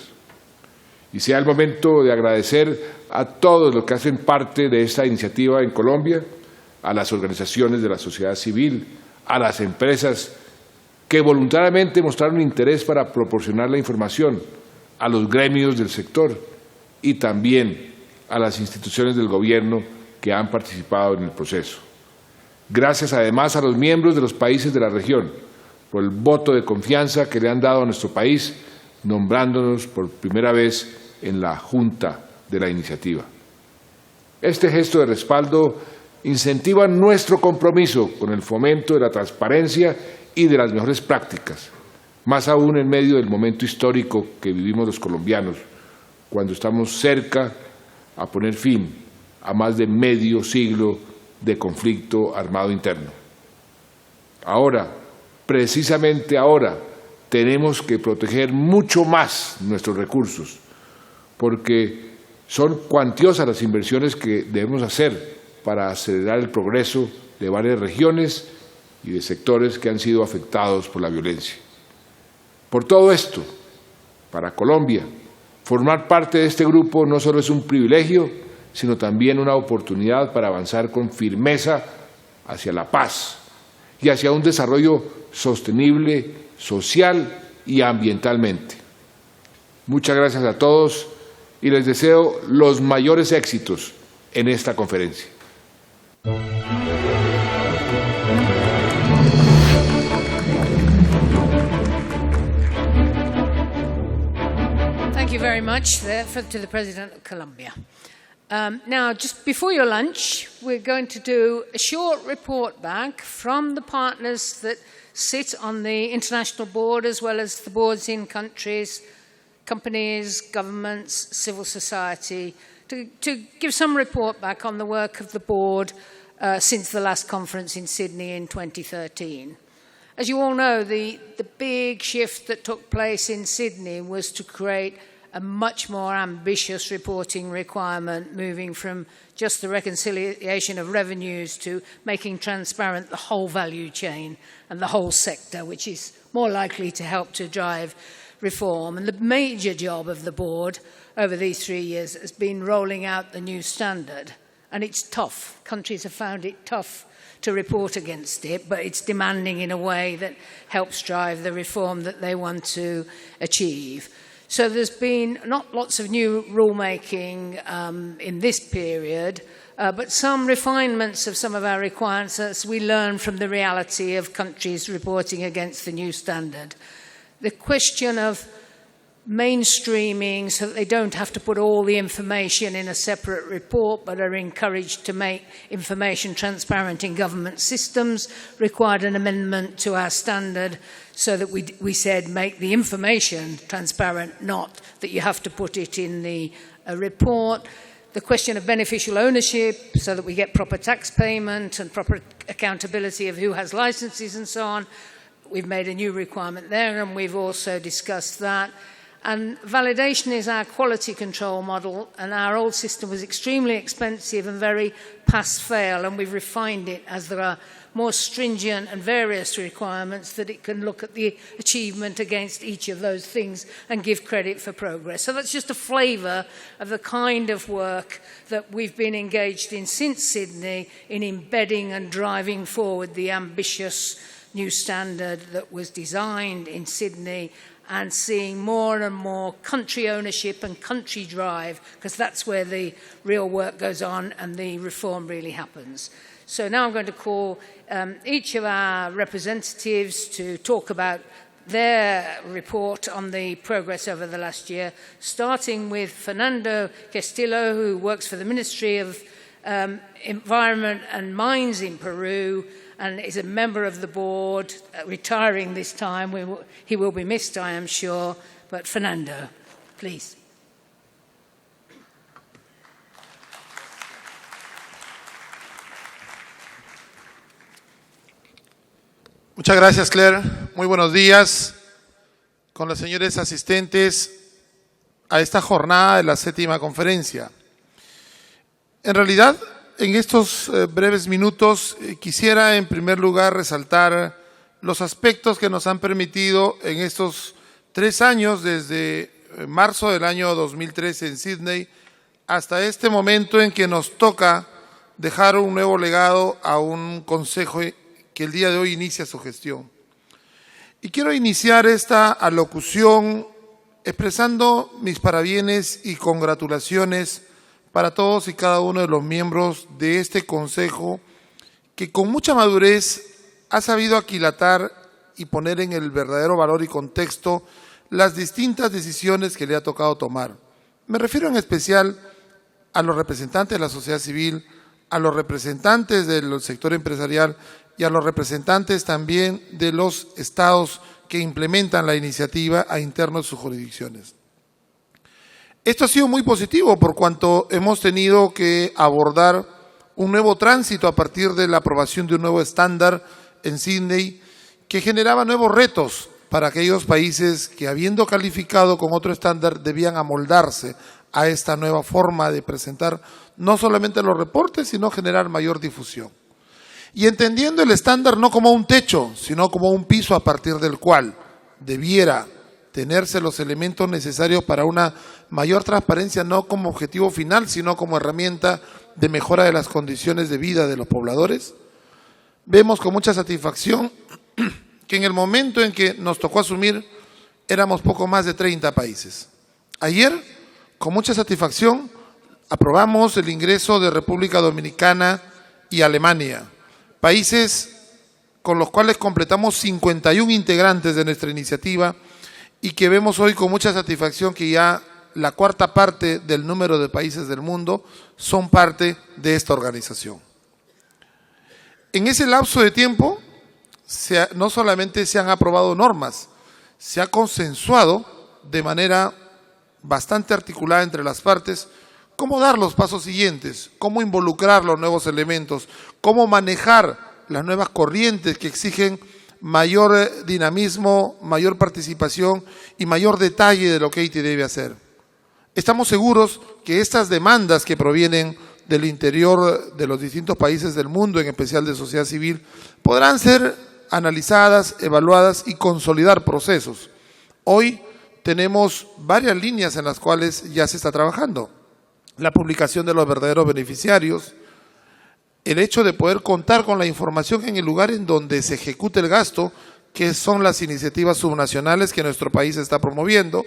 Speaker 10: Y sea el momento de agradecer a todos los que hacen parte de esta iniciativa en Colombia, a las organizaciones de la sociedad civil, a las empresas que voluntariamente mostraron interés para proporcionar la información, a los gremios del sector y también a las instituciones del gobierno que han participado en el proceso. Gracias además a los miembros de los países de la región por el voto de confianza que le han dado a nuestro país, nombrándonos por primera vez en la Junta de la iniciativa. Este gesto de respaldo incentiva nuestro compromiso con el fomento de la transparencia y de las mejores prácticas, más aún en medio del momento histórico que vivimos los colombianos, cuando estamos cerca a poner fin a más de medio siglo de conflicto armado interno. Ahora, precisamente ahora, tenemos que proteger mucho más nuestros recursos, porque son cuantiosas las inversiones que debemos hacer para acelerar el progreso de varias regiones y de sectores que han sido afectados por la violencia. Por todo esto, para Colombia, formar parte de este grupo no solo es un privilegio, sino también una oportunidad para avanzar con firmeza hacia la paz y hacia un desarrollo sostenible, social y ambientalmente. Muchas gracias a todos y les deseo los mayores éxitos en esta conferencia.
Speaker 1: Thank you very much to the President of Colombia. Now, just before your lunch, we're going to do a short report back from the partners that sit on the international board, as well as the boards in countries, companies, governments, civil society, to give some report back on the work of the board since the last conference in Sydney in 2013. As you all know, the big shift that took place in Sydney was to create a much more ambitious reporting requirement, moving from just the reconciliation of revenues to making transparent the whole value chain and the whole sector, which is more likely to help to drive reform. And the major job of the board over these 3 years has been rolling out the new standard. And it's tough. Countries have found it tough to report against it, but it's demanding in a way that helps drive the reform that they want to achieve. So there's been not lots of new rulemaking in this period, but some refinements of some of our requirements as we learn from the reality of countries reporting against the new standard. The question of mainstreaming so that they don't have to put all the information in a separate report but are encouraged to make information transparent in government systems required an amendment to our standard so that we said make the information transparent, not that you have to put it in the report. The question of beneficial ownership so that we get proper tax payment and proper accountability of who has licenses and so on. We've made a new requirement there, and we've also discussed that. And validation is our quality control model, and our old system was extremely expensive and very pass-fail, and we've refined it as there are more stringent and various requirements that it can look at the achievement against each of those things and give credit for progress. So that's just a flavour of the kind of work that we've been engaged in since Sydney in embedding and driving forward the ambitious new standard that was designed in Sydney, and seeing more and more country ownership and country drive, because that's where the real work goes on and the reform really happens. So now I'm going to call each of our representatives to talk about their report on the progress over the last year, starting with Fernando Castillo, who works for the Ministry of Environment and Mines in Peru, and is a member of the board, retiring this time. He will be missed, I am sure. But Fernando, please.
Speaker 11: Muchas gracias, Claire. Muy buenos días con los señores asistentes a esta jornada de la 7ª conferencia. En realidad, en estos breves minutos quisiera en primer lugar resaltar los aspectos que nos han permitido en estos 3 años, desde marzo del año 2013 en Sydney, hasta este momento en que nos toca dejar un nuevo legado a un consejo que el día de hoy inicia su gestión. Y quiero iniciar esta alocución expresando mis parabienes y congratulaciones para todos y cada uno de los miembros de este consejo, que con mucha madurez ha sabido aquilatar y poner en el verdadero valor y contexto las distintas decisiones que le ha tocado tomar. Me refiero en especial a los representantes de la sociedad civil, a los representantes del sector empresarial y a los representantes también de los estados que implementan la iniciativa a interno de sus jurisdicciones. Esto ha sido muy positivo por cuanto hemos tenido que abordar un nuevo tránsito a partir de la aprobación de un nuevo estándar en Sydney que generaba nuevos retos para aquellos países que, habiendo calificado con otro estándar, debían amoldarse a esta nueva forma de presentar no solamente los reportes, sino generar mayor difusión. Y entendiendo el estándar no como un techo, sino como un piso a partir del cual debiera tenerse los elementos necesarios para una mayor transparencia, no como objetivo final, sino como herramienta de mejora de las condiciones de vida de los pobladores, vemos con mucha satisfacción que en el momento en que nos tocó asumir éramos poco más de 30 países. Ayer, con mucha satisfacción, aprobamos el ingreso de República Dominicana y Alemania, países con los cuales completamos 51 integrantes de nuestra iniciativa y que vemos hoy con mucha satisfacción que ya la 4ª parte del número de países del mundo son parte de esta organización. En ese lapso de tiempo, no solamente se han aprobado normas, se ha consensuado de manera bastante articulada entre las partes cómo dar los pasos siguientes, cómo involucrar los nuevos elementos, cómo manejar las nuevas corrientes que exigen mayor dinamismo, mayor participación y mayor detalle de lo que Haití debe hacer. Estamos seguros que estas demandas que provienen del interior de los distintos países del mundo, en especial de sociedad civil, podrán ser analizadas, evaluadas y consolidar procesos. Hoy tenemos varias líneas en las cuales ya se está trabajando. La publicación de los verdaderos beneficiarios, el hecho de poder contar con la información en el lugar en donde se ejecute el gasto, que son las iniciativas subnacionales que nuestro país está promoviendo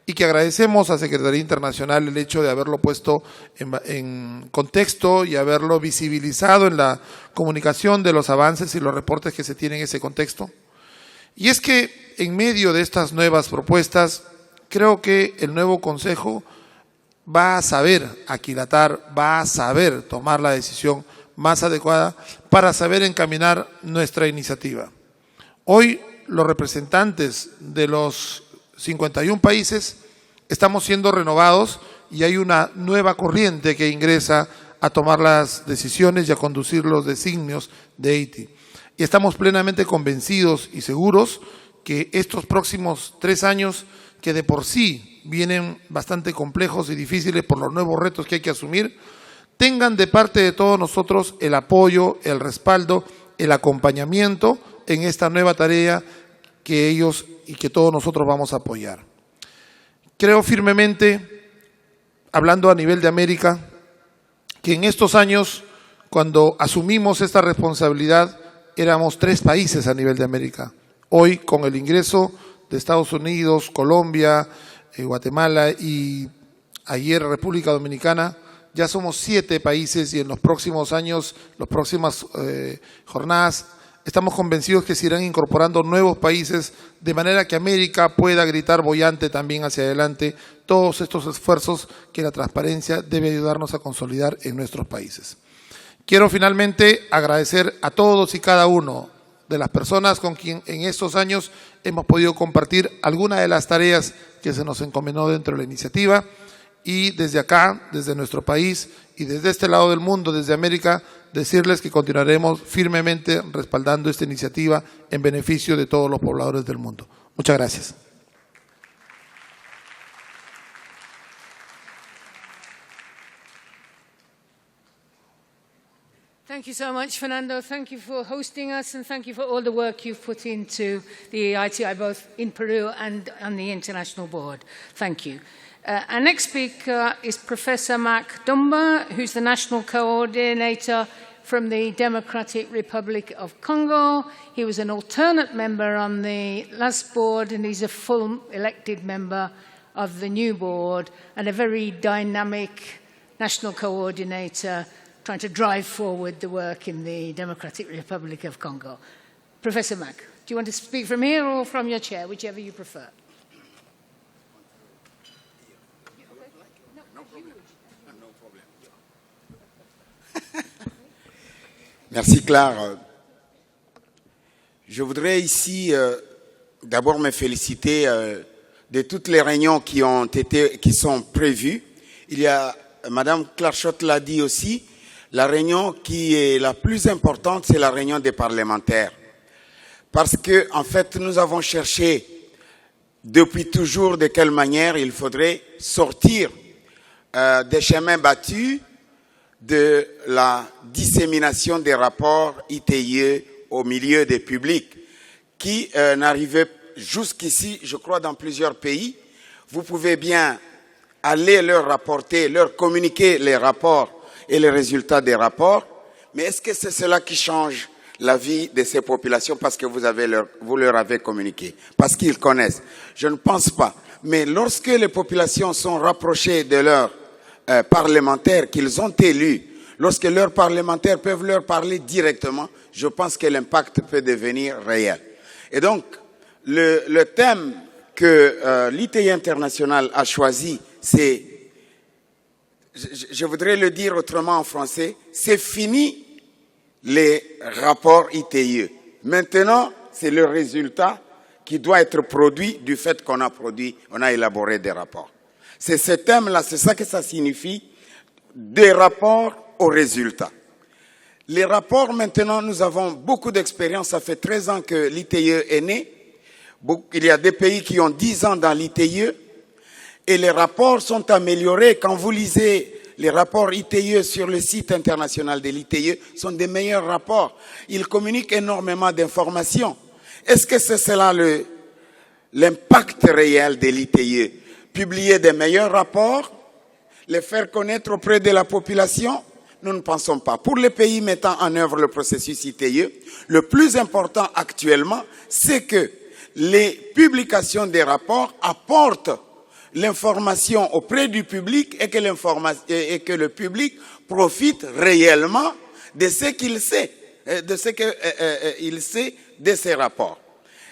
Speaker 11: y que agradecemos a Secretaría Internacional el hecho de haberlo puesto en contexto y haberlo visibilizado en la comunicación de los avances y los reportes que se tienen en ese contexto. Y es que en medio de estas nuevas propuestas, creo que el nuevo Consejo va a saber aquilatar, va a saber tomar la decisión más adecuada para saber encaminar nuestra iniciativa. Hoy los representantes de los 51 países estamos siendo renovados y hay una nueva corriente que ingresa a tomar las decisiones y a conducir los designios de Haití. Y estamos plenamente convencidos y seguros que estos próximos 3 años, que de por sí vienen bastante complejos y difíciles por los nuevos retos que hay que asumir, tengan de parte de todos nosotros el apoyo, el respaldo, el acompañamiento en esta nueva tarea que ellos y que todos nosotros vamos a apoyar. Creo firmemente, hablando a nivel de América, que en estos años, cuando asumimos esta responsabilidad, éramos 3 países a nivel de América. Hoy, con el ingreso de Estados Unidos, Colombia, Guatemala y ayer República Dominicana, ya somos 7 países y en los próximos años, las próximas jornadas, estamos convencidos que se irán incorporando nuevos países de manera que América pueda gritar boyante también hacia adelante todos estos esfuerzos que la transparencia debe ayudarnos a consolidar en nuestros países. Quiero finalmente agradecer a todos y cada uno de las personas con quien en estos años hemos podido compartir algunas de las tareas que se nos encomendó dentro de la iniciativa y desde acá, desde nuestro país y desde este lado del mundo, desde América, decirles que continuaremos firmemente respaldando esta iniciativa en beneficio de todos los pobladores del mundo. Muchas gracias.
Speaker 1: Thank you so much, Fernando. Thank you for hosting us, and thank you for all the work you've put into the EITI, both in Peru and on the international board. Thank you. Our next speaker is Professor Mark Dumba, who's the National Coordinator from the Democratic Republic of Congo. He was an alternate member on the last board, and he's a full elected member of the new board, and a very dynamic national coordinator trying to drive forward the work in the Democratic Republic of Congo. Professor Mack, do you want to speak from here or from your chair, whichever you prefer?
Speaker 12: Merci Claire. Je voudrais ici d'abord me féliciter de toutes les réunions qui sont prévues. Il y a, Madame Clarchot l'a dit aussi, la réunion qui est la plus importante, c'est la réunion des parlementaires. Parce que, en fait, nous avons cherché depuis toujours de quelle manière il faudrait sortir des chemins battus de la dissémination des rapports ITIE au milieu des publics qui n'arrivaient jusqu'ici, je crois, dans plusieurs pays. Vous pouvez bien aller leur rapporter, leur communiquer les rapports et les résultats des rapports, mais est-ce que c'est cela qui change la vie de ces populations parce que vous leur avez communiqué, parce qu'ils connaissent? Je ne pense pas. Mais lorsque les populations sont rapprochées de leurs parlementaires qu'ils ont élus, lorsque leurs parlementaires peuvent leur parler directement, je pense que l'impact peut devenir réel. Et donc, le thème que l'ITI international a choisi, c'est, je voudrais le dire autrement en français, c'est fini les rapports ITIE. Maintenant, c'est le résultat qui doit être produit du fait qu'on a élaboré des rapports. C'est ce thème-là, c'est ça que ça signifie, des rapports aux résultats. Les rapports, maintenant, nous avons beaucoup d'expérience. Ça fait 13 ans que l'ITIE est né. Il y a des pays qui ont 10 ans dans l'ITIE. Et les rapports sont améliorés. Quand vous lisez les rapports ITIE sur le site international de l'ITIE, sont des meilleurs rapports. Ils communiquent énormément d'informations. Est-ce que c'est cela l'impact réel de l'ITIE? Publier des meilleurs rapports, les faire connaître auprès de la population? Nous ne pensons pas. Pour les pays mettant en œuvre le processus ITIE, le plus important actuellement, c'est que les publications des rapports apportent l'information auprès du public et que le public profite réellement de ce qu'il sait, il sait de ces rapports.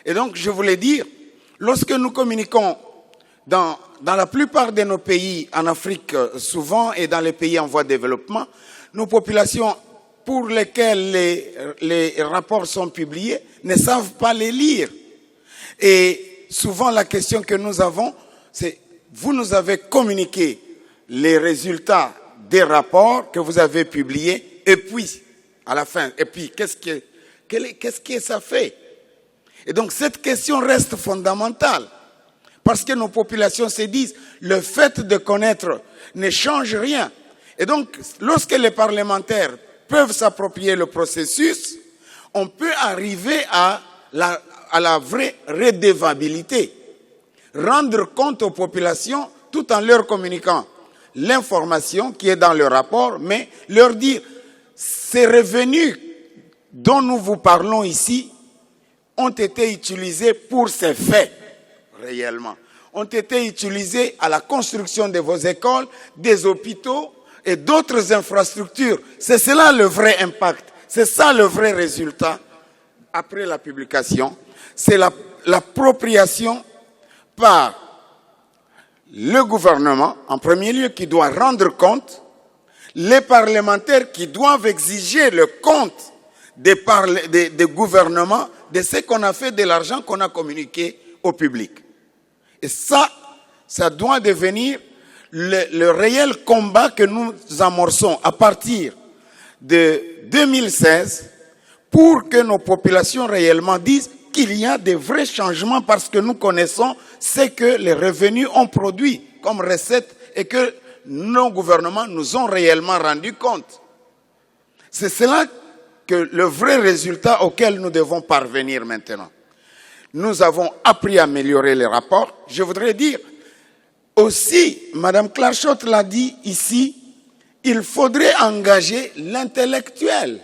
Speaker 12: Et donc, je voulais dire, lorsque nous communiquons dans la plupart de nos pays, en Afrique souvent, et dans les pays en voie de développement, nos populations pour lesquelles les rapports sont publiés ne savent pas les lire. Et souvent, la question que nous avons, c'est vous nous avez communiqué les résultats des rapports que vous avez publiés, et puis, à la fin, et puis, qu'est-ce que ça fait? Et donc cette question reste fondamentale. Parce que nos populations se disent, le fait de connaître ne change rien. Et donc, lorsque les parlementaires peuvent s'approprier le processus, on peut arriver à la vraie redevabilité. Rendre compte aux populations tout en leur communiquant l'information qui est dans le rapport, mais leur dire, ces revenus dont nous vous parlons ici ont été utilisés pour ces faits, réellement. Ont été utilisés à la construction de vos écoles, des hôpitaux et d'autres infrastructures. C'est cela le vrai impact. C'est ça le vrai résultat après la publication. C'est l'appropriation par le gouvernement, en premier lieu, qui doit rendre compte, les parlementaires qui doivent exiger le compte des gouvernements de ce qu'on a fait de l'argent qu'on a communiqué au public. Et ça doit devenir le réel combat que nous amorçons à partir de 2016 pour que nos populations réellement disent qu'il y a des vrais changements parce que nous connaissons ce que les revenus ont produit comme recettes et que nos gouvernements nous ont réellement rendu compte. C'est cela que le vrai résultat auquel nous devons parvenir maintenant. Nous avons appris à améliorer les rapports. Je voudrais dire aussi, Mme Clarchot l'a dit ici, il faudrait engager l'intellectuel.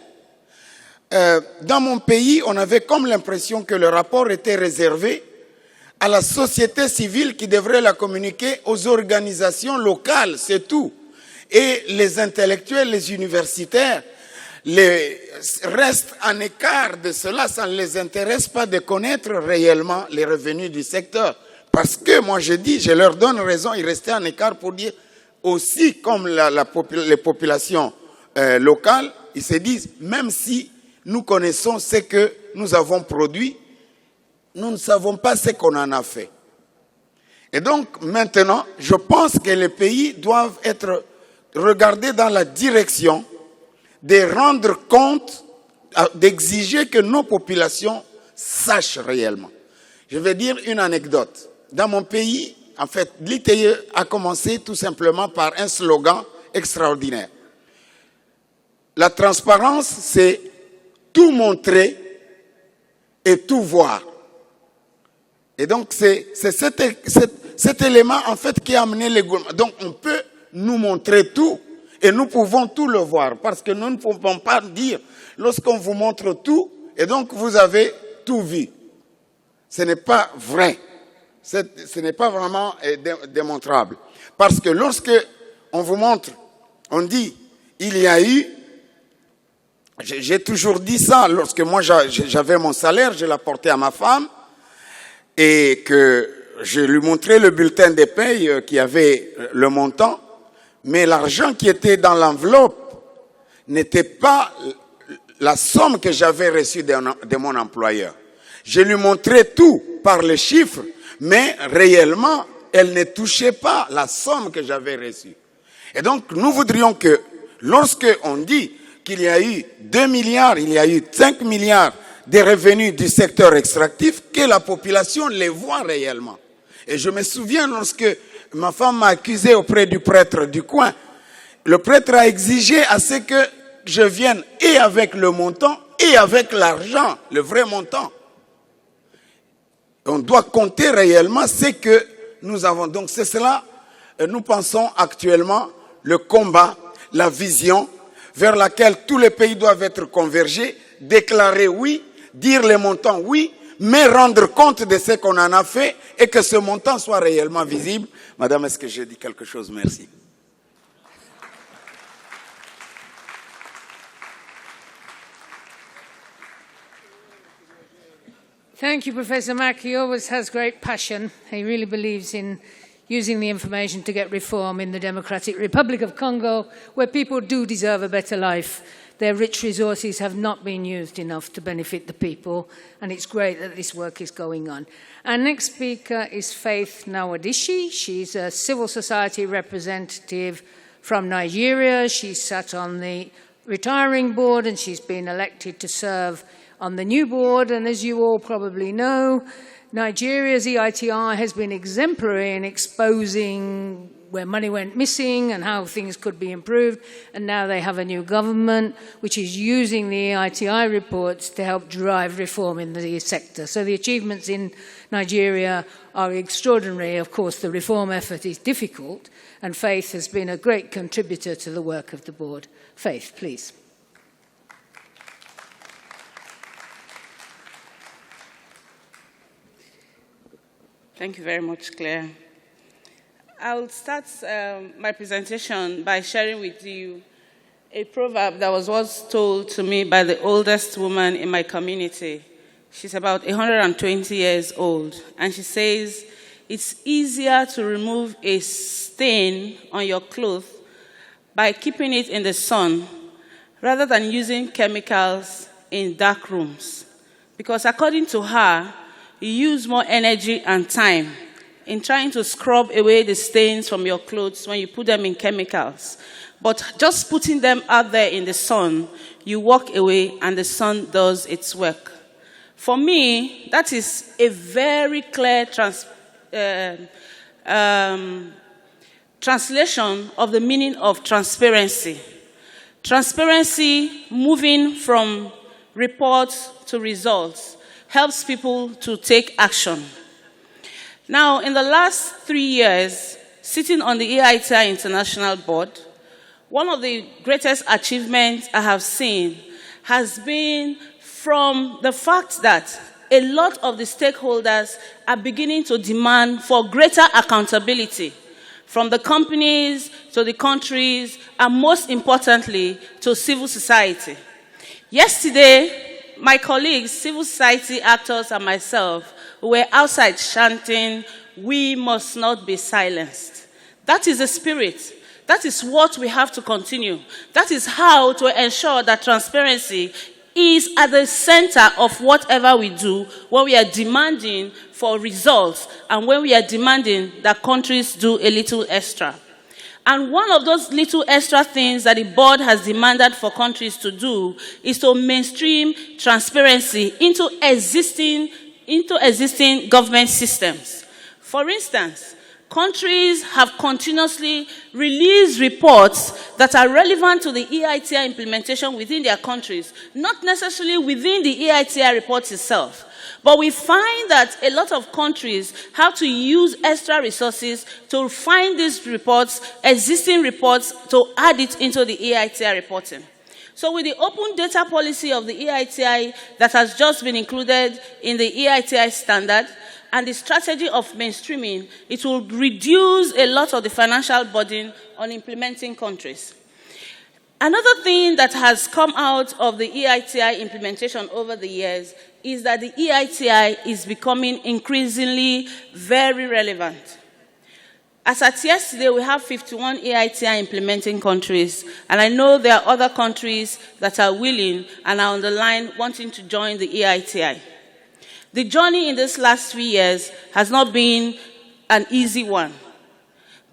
Speaker 12: Dans mon pays, on avait comme l'impression que le rapport était réservé à la société civile qui devrait la communiquer aux organisations locales, c'est tout. Et les intellectuels, les universitaires, restent en écart de cela, ça ne les intéresse pas de connaître réellement les revenus du secteur. Parce que moi je dis, je leur donne raison, ils restaient en écart pour dire aussi comme les populations locales, ils se disent, même si nous connaissons ce que nous avons produit, nous ne savons pas ce qu'on en a fait. Et donc maintenant, je pense que les pays doivent être regardés dans la direction de rendre compte, d'exiger que nos populations sachent réellement. Je vais dire une anecdote. Dans mon pays, en fait, l'ITIE a commencé tout simplement par un slogan extraordinaire. La transparence, c'est tout montrer et tout voir. Et donc, c'est cet élément, en fait, qui a amené les gouvernements. Donc, on peut nous montrer tout et nous pouvons tout le voir. Parce que nous ne pouvons pas dire, lorsqu'on vous montre tout, et donc vous avez tout vu. Ce n'est pas vrai. Ce n'est pas vraiment démontrable. Parce que lorsque on vous montre, on dit, il y a eu, j'ai toujours dit ça, lorsque moi j'avais mon salaire, je l'apportais à ma femme, et que je lui montrais le bulletin de paye qui avait le montant, mais l'argent qui était dans l'enveloppe n'était pas la somme que j'avais reçue de mon employeur. Je lui montrais tout par les chiffres, mais réellement, elle ne touchait pas la somme que j'avais reçue. Et donc, nous voudrions que, lorsque on dit qu'il y a eu 2 milliards, il y a eu 5 milliards de revenus du secteur extractif, que la population les voit réellement. Et je me souviens lorsque ma femme m'a accusé auprès du prêtre du coin, le prêtre a exigé à ce que je vienne et avec le montant et avec l'argent, le vrai montant. On doit compter réellement ce que nous avons. Donc c'est cela, nous pensons actuellement, le combat, la vision vers laquelle tous les pays doivent être convergés, déclarer oui, dire les montants oui, mais rendre compte de ce qu'on en a fait et que ce montant soit réellement visible. Madame, est-ce que j'ai dit quelque chose? Merci.
Speaker 1: Thank you, Professor Mack. He always has great passion. He really believes in using the information to get reform in the Democratic Republic of Congo, where people do deserve a better life. Their rich resources have not been used enough to benefit the people, and it's great that this work is going on. Our next speaker is Faith Nawadishi. She's a civil society representative from Nigeria. She sat on the retiring board, and she's been elected to serve on the new board, and as you all probably know, Nigeria's EITI has been exemplary in exposing where money went missing and how things could be improved, and now they have a new government which is using the EITI reports to help drive reform in the sector. So the achievements in Nigeria are extraordinary. Of course, the reform effort is difficult, and Faith has been a great contributor to the work of the board. Faith, please.
Speaker 13: Thank you very much, Claire. I'll start my presentation by sharing with you a proverb that was once told to me by the oldest woman in my community. She's about 120 years old, and she says, it's easier to remove a stain on your clothes by keeping it in the sun rather than using chemicals in dark rooms. Because according to her, you use more energy and time in trying to scrub away the stains from your clothes when you put them in chemicals. But just putting them out there in the sun, you walk away and the sun does its work. For me, that is a very clear translation of the meaning of transparency. Transparency, moving from reports to results, helps people to take action. Now, in the last 3 years, sitting on the EITI International Board, one of the greatest achievements I have seen has been from the fact that a lot of the stakeholders are beginning to demand for greater accountability from the companies to the countries, and most importantly, to civil society. Yesterday, my colleagues, civil society actors, and myself were outside chanting, "We must not be silenced." That is the spirit. That is what we have to continue. That is how to ensure that transparency is at the center of whatever we do when we are demanding for results and when we are demanding that countries do a little extra. And one of those little extra things that the board has demanded for countries to do is to mainstream transparency into existing government systems. For instance, countries have continuously released reports that are relevant to the EITI implementation within their countries, not necessarily within the EITI report itself. But we find that a lot of countries have to use extra resources to find these reports, existing reports, to add it into the EITI reporting. So with the open data policy of the EITI that has just been included in the EITI standard and the strategy of mainstreaming, it will reduce a lot of the financial burden on implementing countries. Another thing that has come out of the EITI implementation over the years is that the EITI is becoming increasingly very relevant. As at yesterday, we have 51 EITI implementing countries, and I know there are other countries that are willing and are on the line wanting to join the EITI. The journey in these last 3 years has not been an easy one.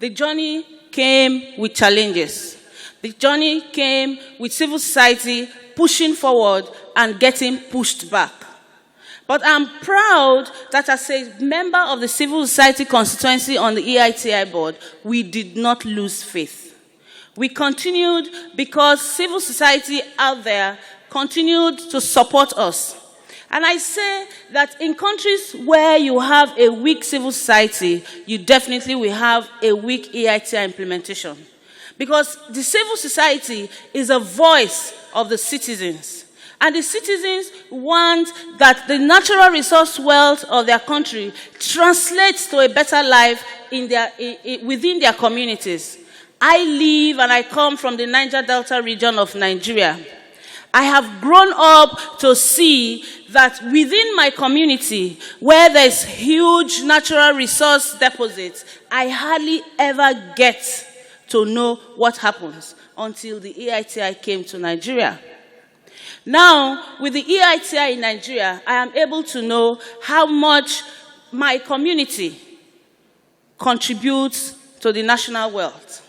Speaker 13: The journey came with challenges. The journey came with civil society pushing forward and getting pushed back. But I'm proud that as a member of the civil society constituency on the EITI board, we did not lose faith. We continued because civil society out there continued to support us. And I say that in countries where you have a weak civil society, you definitely will have a weak EITI implementation. Because the civil society is a voice of the citizens. And the citizens want that the natural resource wealth of their country translates to a better life within their communities. I live and I come from the Niger Delta region of Nigeria. I have grown up to see that within my community, where there's huge natural resource deposits, I hardly ever get to know what happens until the EITI came to Nigeria. Now, with the EITI in Nigeria, I am able to know how much my community contributes to the national wealth.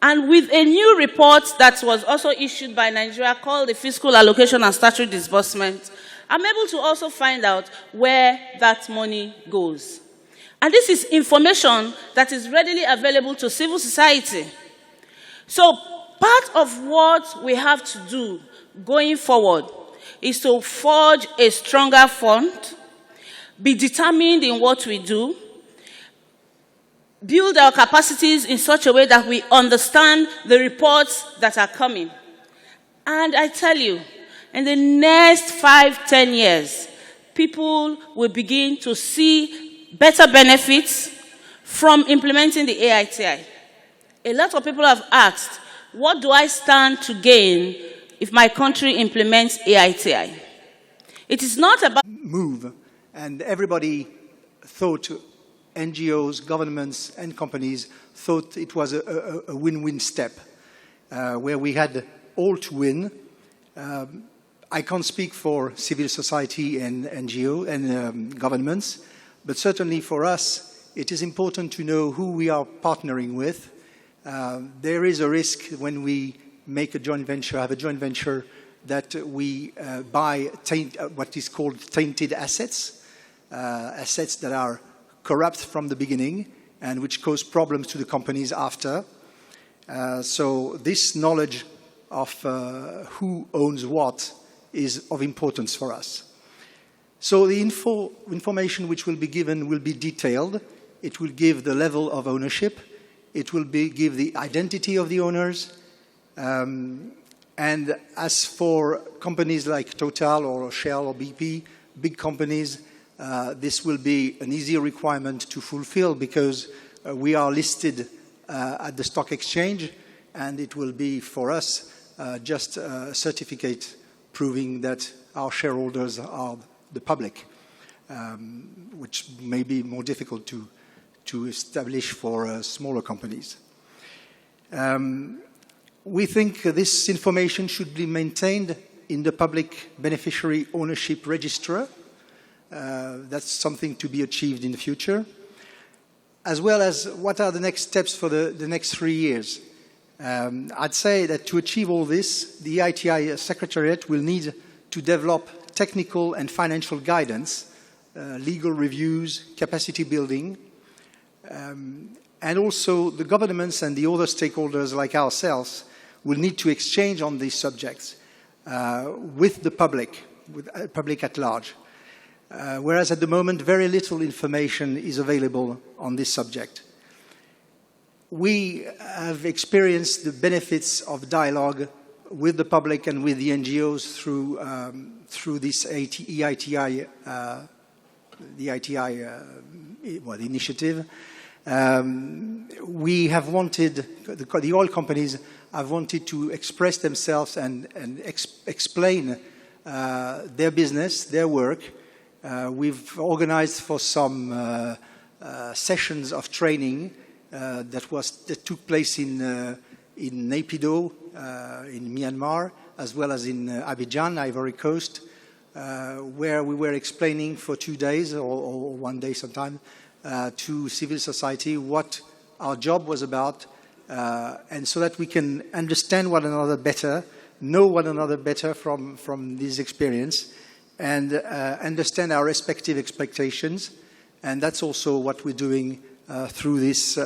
Speaker 13: And with a new report that was also issued by Nigeria called the Fiscal Allocation and Statutory Disbursement, I'm able to also find out where that money goes. And this is information that is readily available to civil society. So part of what we have to do going forward is to forge a stronger front, be determined in what we do, build our capacities in such a way that we understand the reports that are coming. And I tell you, in the next 5-10 years, people will begin to see better benefits from implementing the AITI. A lot of people have asked, what do I stand to gain if my country implements AITI? It is not about
Speaker 14: move, and everybody thought, NGOs, governments, and companies thought it was a win-win step, where we had all to win. I can't speak for civil society and NGO and governments, but certainly for us, it is important to know who we are partnering with. There is a risk when we make a joint venture, have a joint venture, that we buy what is called tainted assets, assets that are corrupt from the beginning and which cause problems to the companies after. So this knowledge of who owns what is of importance for us. So the information which will be given will be detailed. It will give the level of ownership. It will give the identity of the owners. And as for companies like Total or Shell or BP, big companies, this will be an easy requirement to fulfill because we are listed at the stock exchange, and it will be for us just a certificate proving that our shareholders are the public, which may be more difficult to establish for smaller companies. We think this information should be maintained in the public beneficiary ownership register. That's something to be achieved in the future, as well as what are the next steps for the next 3 years. I'd say that to achieve all this, the EITI Secretariat will need to develop technical and financial guidance, legal reviews, capacity building, and also the governments and the other stakeholders like ourselves will need to exchange on these subjects with the public, at large. Whereas at the moment, very little information is available on this subject. We have experienced the benefits of dialogue with the public and with the NGOs through this EITI, the initiative. We have wanted, the oil companies have wanted to express themselves and explain their business, their work. We've organized for some sessions of training that took place in Naypyidaw, in Myanmar, as well as in Abidjan, Ivory Coast, where we were explaining for 2 days or 1 day sometime to civil society what our job was about, and so that we can understand one another better, know one another better from this experience, and understand our respective expectations. And that's also what we're doing through this,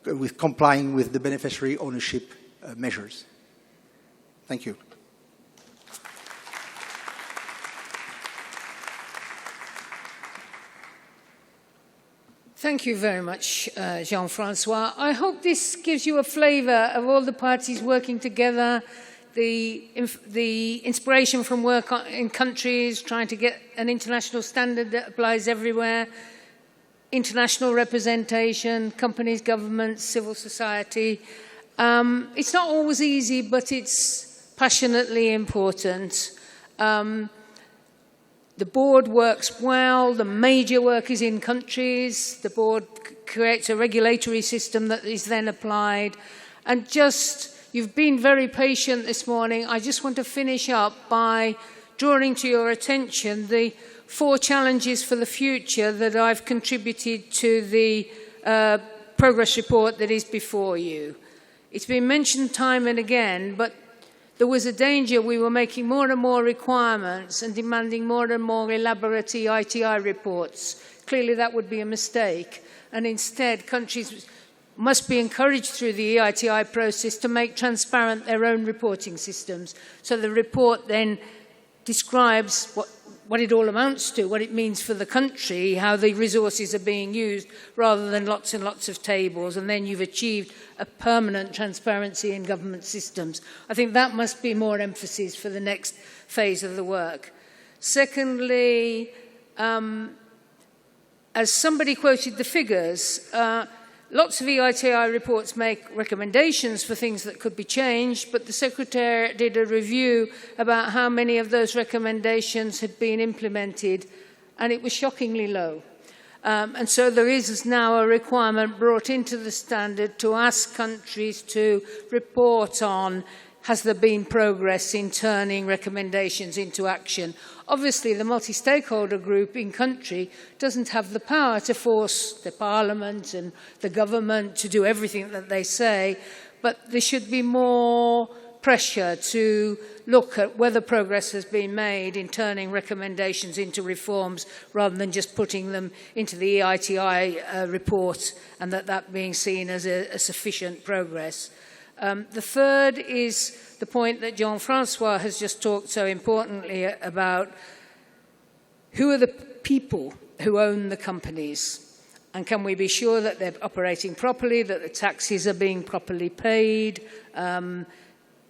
Speaker 14: with complying with the beneficiary ownership measures. Thank you.
Speaker 1: Thank you very much, Jean-Francois. I hope this gives you a flavour of all the parties working together, the inspiration from work in countries, trying to get an international standard that applies everywhere, international representation, companies, governments, civil society. It's not always easy, but it's passionately important. The board works well, the major work is in countries, the board creates a regulatory system that is then applied. And you've been very patient this morning. I just want to finish up by drawing to your attention the 4 challenges for the future that I've contributed to the progress report that is before you. It's been mentioned time and again, but there was a danger we were making more and more requirements and demanding more and more elaborate EITI reports. Clearly that would be a mistake. And instead, countries must be encouraged through the EITI process to make transparent their own reporting systems. So the report then describes what it all amounts to, what it means for the country, how the resources are being used, rather than lots and lots of tables, and then you've achieved a permanent transparency in government systems. I think that must be more emphasis for the next phase of the work. Secondly, as somebody quoted the figures, lots of EITI reports make recommendations for things that could be changed, but the Secretariat did a review about how many of those recommendations had been implemented, and it was shockingly low. And so there is now a requirement brought into the standard to ask countries to report on, has there been progress in turning recommendations into action? Obviously, the multi-stakeholder group in country doesn't have the power to force the parliament and the government to do everything that they say, but there should be more pressure to look at whether progress has been made in turning recommendations into reforms rather than just putting them into the EITI report and that being seen as a sufficient progress. The third is the point that Jean-Francois has just talked so importantly about: who are the people who own the companies? And can we be sure that they're operating properly, that the taxes are being properly paid, that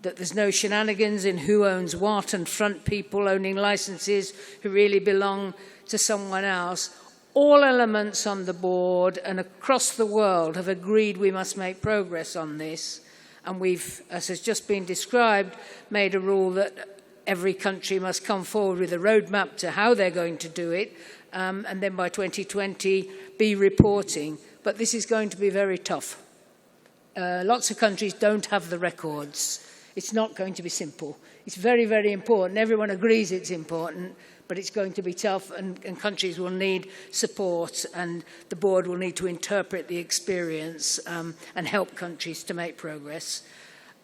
Speaker 1: there's no shenanigans in who owns what and front people owning licenses who really belong to someone else? All elements on the board and across the world have agreed we must make progress on this. And we've, as has just been described, made a rule that every country must come forward with a roadmap to how they're going to do it, and then by 2020 be reporting. But this is going to be very tough. Lots of countries don't have the records. It's not going to be simple. It's very, very important. Everyone agrees it's important, but it's going to be tough, and countries will need support, and the board will need to interpret the experience and help countries to make progress.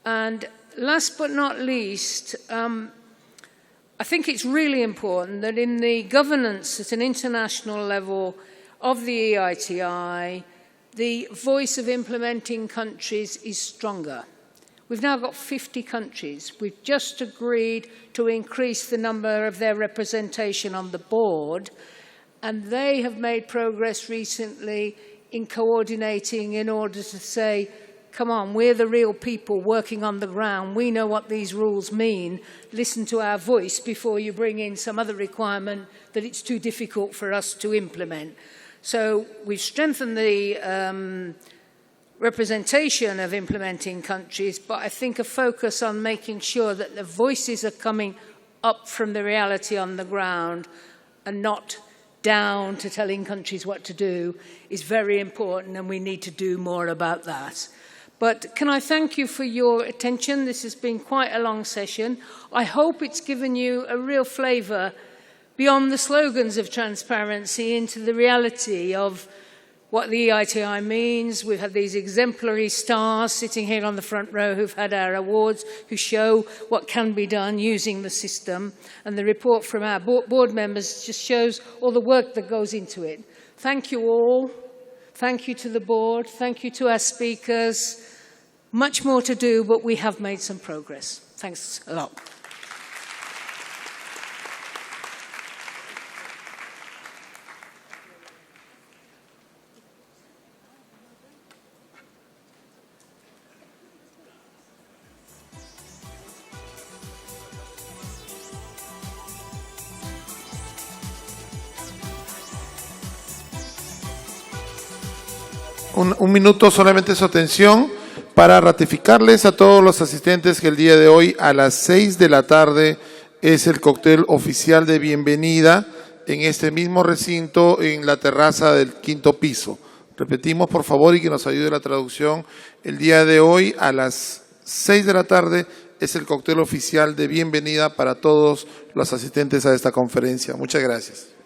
Speaker 1: And last but not least, I think it's really important that in the governance at an international level of the EITI, the voice of implementing countries is stronger. We've now got 50 countries. We've just agreed to increase the number of their representation on the board, and they have made progress recently in coordinating in order to say, come on, we're the real people working on the ground. We know what these rules mean. Listen to our voice before you bring in some other requirement that it's too difficult for us to implement. So we've strengthened the representation of implementing countries, but I think a focus on making sure that the voices are coming up from the reality on the ground and not down to telling countries what to do is very important, and we need to do more about that. But can I thank you for your attention? This has been quite a long session. I hope it's given you a real flavour beyond the slogans of transparency into the reality of what the EITI means. We've had these exemplary stars sitting here on the front row who've had our awards, who show what can be done using the system. And the report from our board members just shows all the work that goes into it. Thank you all. Thank you to the board. Thank you to our speakers. Much more to do, but we have made some progress. Thanks a lot.
Speaker 11: Un minuto solamente su atención para ratificarles a todos los asistentes que el día de hoy a las 6 de la tarde es el cóctel oficial de bienvenida en este mismo recinto en la terraza del 5º piso. Repetimos, por favor, y que nos ayude la traducción. El día de hoy a las 6 de la tarde es el cóctel oficial de bienvenida para todos los asistentes a esta conferencia. Muchas gracias.